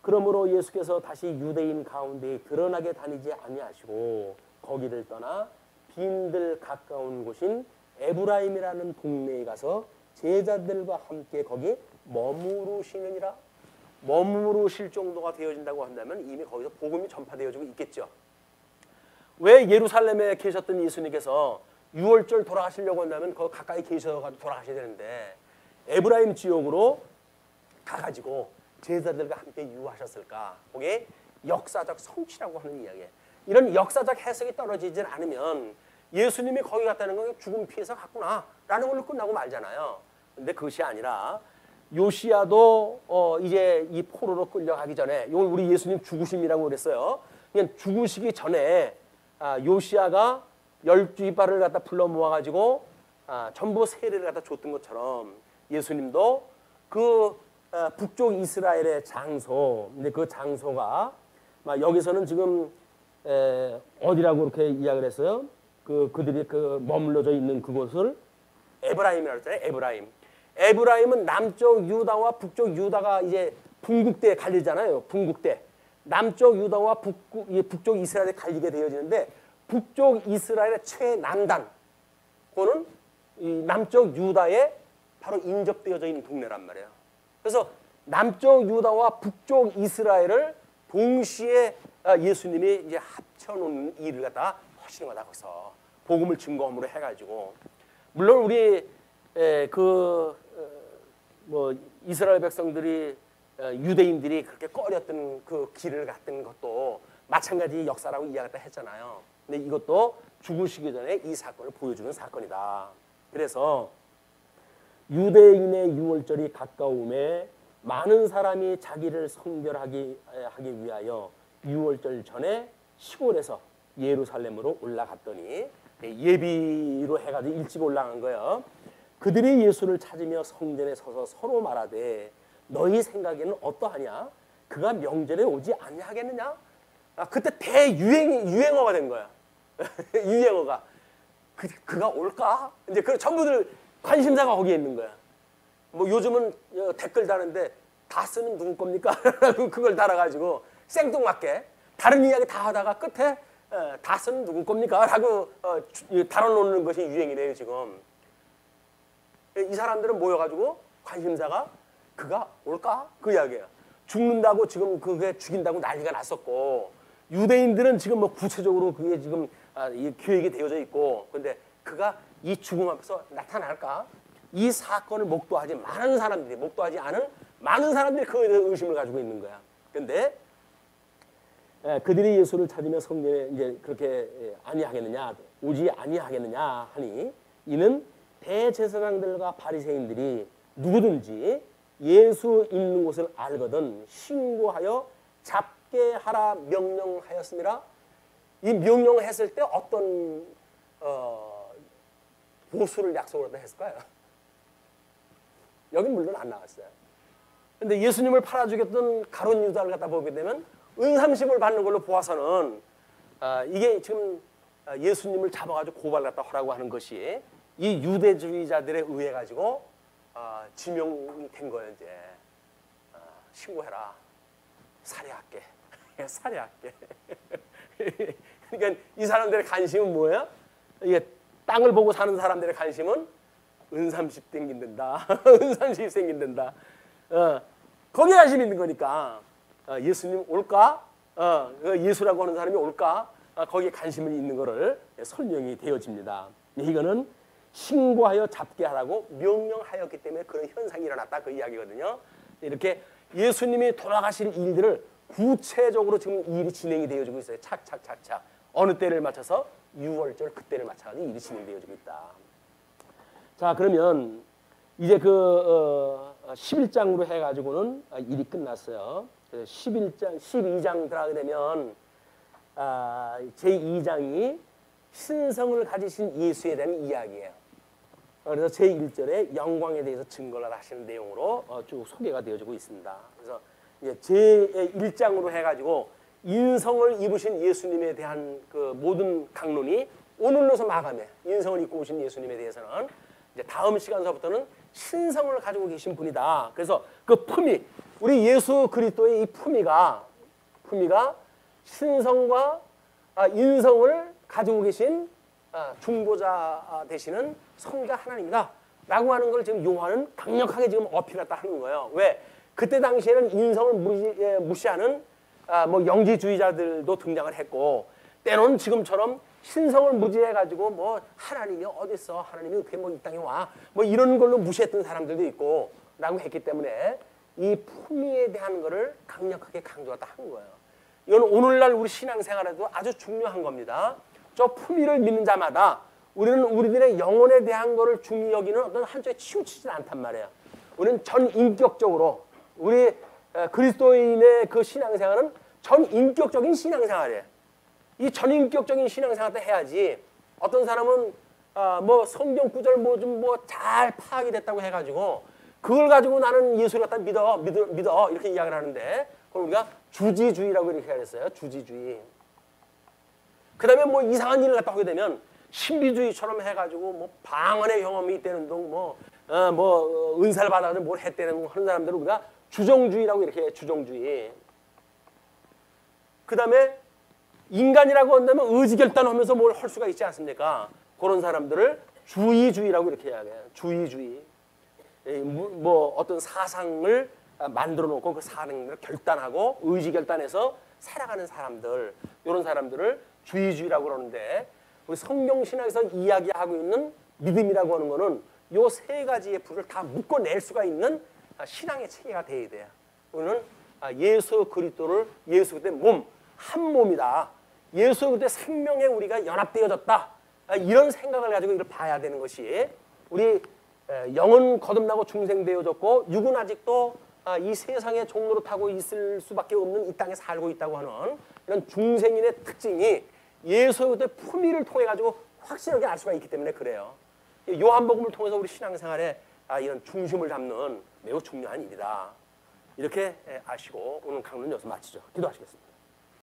그러므로 예수께서 다시 유대인 가운데 드러나게 다니지 아니하시고 거기를 떠나 빈들 가까운 곳인 에브라임이라는 동네에 가서 제자들과 함께 거기 머무르시느니라. 머무르실 정도가 되어진다고 한다면 이미 거기서 복음이 전파되어지고 있겠죠. 왜 예루살렘에 계셨던 예수님께서 6월절 돌아가시려고 한다면 거기 가까이 계셔가지고 돌아가셔야 되는데 에브라임 지역으로 가가지고 제자들과 함께 유하셨을까? 그게 역사적 성취라고 하는 이야기예요. 이런 역사적 해석이 떨어지질 않으면 예수님이 거기 갔다는 건 죽음 피해서 갔구나 라는 걸로 끝나고 말잖아요. 근데 그것이 아니라 요시야도 이제 이 포로로 끌려가기 전에 이걸 우리 예수님 죽으심이라고 그랬어요. 그냥 죽으시기 전에 요시야가 12이발을 갖다 불러 모아가지고 전부 세례를 갖다 줬던 것처럼 예수님도 그 북쪽 이스라엘의 장소, 근데 그 장소가 여기서는 지금 어디라고 그렇게 이야기를 했어요? 그들이 머물러져 있는 그곳을 에브라임이라고 했잖아요. 에브라임. 에브라임은 남쪽 유다와 북쪽 유다가 이제 분국대에 갈리잖아요. 분국대. 남쪽 유다와 북쪽 이스라엘에 갈리게 되어지는데 북쪽 이스라엘의 최남단, 그거는 이 남쪽 유다에 바로 인접되어져 있는 동네란 말이에요. 그래서 남쪽 유다와 북쪽 이스라엘을 동시에 예수님이 이제 합쳐놓는 일을 갖다 하시는 거다. 거기서 복음을 증거함으로 해가지고 물론 우리 뭐 이스라엘 백성들이 유대인들이 그렇게 꺼렸던 그 길을 갔던 것도 마찬가지 역사라고 이야기했다 했잖아요. 근데 이것도 죽으시기 전에 이 사건을 보여주는 사건이다. 그래서 유대인의 유월절이 가까움에 많은 사람이 자기를 성결하기 위하여 유월절 전에 시골에서 예루살렘으로 올라갔더니 예비로 해가지고 일찍 올라간 거예요. 그들이 예수를 찾으며 성전에 서서 서로 말하되 너희 생각에는 어떠하냐? 그가 명절에 오지 아니하겠느냐? 그때 유행어가 된 거야. 유행어가 그가 올까? 이제 그 전부들 관심사가 거기에 있는 거야. 뭐 요즘은 댓글 다는데 다 쓰면 누구 겁니까? 그걸 달아가지고 생뚱맞게 다른 이야기 다 하다가 끝에 다 쓰면 누구 겁니까? 라고 달아놓는 것이 유행이래요 지금. 이 사람들은 모여가지고 관심사가 그가 올까? 그 이야기야. 죽는다고 지금 그게 죽인다고 난리가 났었고 유대인들은 지금 뭐 구체적으로 그게 지금 이 계획이 되어져 있고 근데 그가 이 죽음 앞에서 나타날까? 이 사건을 목도하지 않은 많은 사람들이 그에 대해 의심을 가지고 있는 거야. 근데 그들이 예수를 찾으며 성전에 이제 그렇게 아니하겠느냐, 오지 아니하겠느냐 하니 이는 대제사장들과 바리새인들이 누구든지 예수 있는 곳을 알거든 신고하여 잡게 하라 명령하였습니다. 이 명령을 했을 때 어떤 보수를 약속을 했을까요? 여기 물론 안 나왔어요. 근데 예수님을 팔아 죽였던 가룟 유다를 갖다 보게 되면 은삼십을 받는 걸로 보아서는 이게 지금 예수님을 잡아가지고 고발 갖다 하라고 하는 것이 이 유대주의자들에 의해 가지고 지명이 된 거예요. 이제 신고해라, 살해할게, 살해할게. 그러니까 이 사람들의 관심은 뭐예요? 이게 땅을 보고 사는 사람들의 관심은 은삼십 생긴다, 은삼십 생긴다. 거기에 관심 있는 거니까 예수님 올까? 예수라고 하는 사람이 올까? 거기에 관심이 있는 거를 설명이 되어집니다. 이거는 신고하여 잡게 하라고 명령하였기 때문에 그런 현상이 일어났다 그 이야기거든요. 이렇게 예수님이 돌아가실 일들을 구체적으로 지금 일이 진행이 되어지고 있어요. 착착착착 어느 때를 맞춰서 유월절 그때를 맞춰서 일이 진행되어지고 있다. 자 그러면 이제 그 11장으로 해가지고는 일이 끝났어요. 11장, 12장 들어가게 되면 제2장이 신성을 가지신 예수에 대한 이야기예요. 그래서 제1절에 영광에 대해서 증거를 하시는 내용으로 쭉 소개가 되어지고 있습니다. 그래서 이제 제1장으로 해가지고 인성을 입으신 예수님에 대한 그 모든 강론이 오늘로서 마감해. 인성을 입고 오신 예수님에 대해서는 이제 다음 시간서부터는 신성을 가지고 계신 분이다. 그래서 그 품위, 우리 예수 그리스도의 이 품위가 신성과 인성을 가지고 계신 중보자 되시는 성자 하나님이다 라고 하는 걸 지금 요한은 강력하게 지금 어필했다 하는 거예요. 왜? 그때 당시에는 인성을 무시하는 뭐 영지주의자들도 등장을 했고 때로는 지금처럼 신성을 무지해가지고 뭐 하나님이 어디 있어? 하나님이 어떻게 뭐 이 땅에 와? 뭐 이런 걸로 무시했던 사람들도 있고 라고 했기 때문에 이 품위에 대한 거를 강력하게 강조했다 한 거예요. 이건 오늘날 우리 신앙생활에도 아주 중요한 겁니다. 저 품위를 믿는 자마다 우리는 우리들의 영혼에 대한 거를 중히 여기는 어떤 한쪽에 치우치지 않단 말이에요. 우리는 전 인격적으로 우리 그리스도인의 그 신앙생활은 전 인격적인 신앙생활이에요. 이 전인격적인 신앙생활을 해야지. 어떤 사람은 뭐 성경 구절 뭐 좀 뭐 잘 파악이 됐다고 해가지고 그걸 가지고 나는 예수를 갖다 믿어 이렇게 이야기를 하는데 그럼 우리가 주지주의라고 이렇게 했어요. 주지주의. 그 다음에 뭐 이상한 일을 갖다 하게 되면 신비주의처럼 해가지고 뭐 방언의 경험이 있다는 둥 뭐 은사를 받아서 뭘 했다는 하는 사람들을 우리가 주정주의라고 이렇게 해요. 주정주의. 그 다음에 인간이라고 한다면 의지결단하면서 뭘 할 수가 있지 않습니까? 그런 사람들을 주의주의라고 이렇게 해야 돼요. 주의주의. 뭐 어떤 사상을 만들어 놓고 그 사상을 결단하고 의지결단해서 살아가는 사람들, 이런 사람들을 주의주의라고 그러는데 우리 성경신학에서 이야기하고 있는 믿음이라고 하는 거는 요 세 가지의 불을 다 묶어낼 수가 있는 신앙의 체계가 돼야 돼요. 우리는 예수 그리스도를 예수 그리스도의 몸, 한 몸이다. 예수 그리스도의 생명에 우리가 연합되어졌다. 이런 생각을 가지고 이걸 봐야 되는 것이 우리 영은 거듭나고 중생되어졌고 육은 아직도 이 세상의 종로를 타고 있을 수밖에 없는 이 땅에 살고 있다고 하는 이런 중생인의 특징이 예수 그리스도의 품위를 통해 가지고 확실하게 알 수가 있기 때문에 그래요. 요한복음을 통해서 우리 신앙생활에 이런 중심을 잡는 매우 중요한 일이다. 이렇게 아시고 오늘 강론은 여기서 마치죠. 기도하시겠습니다.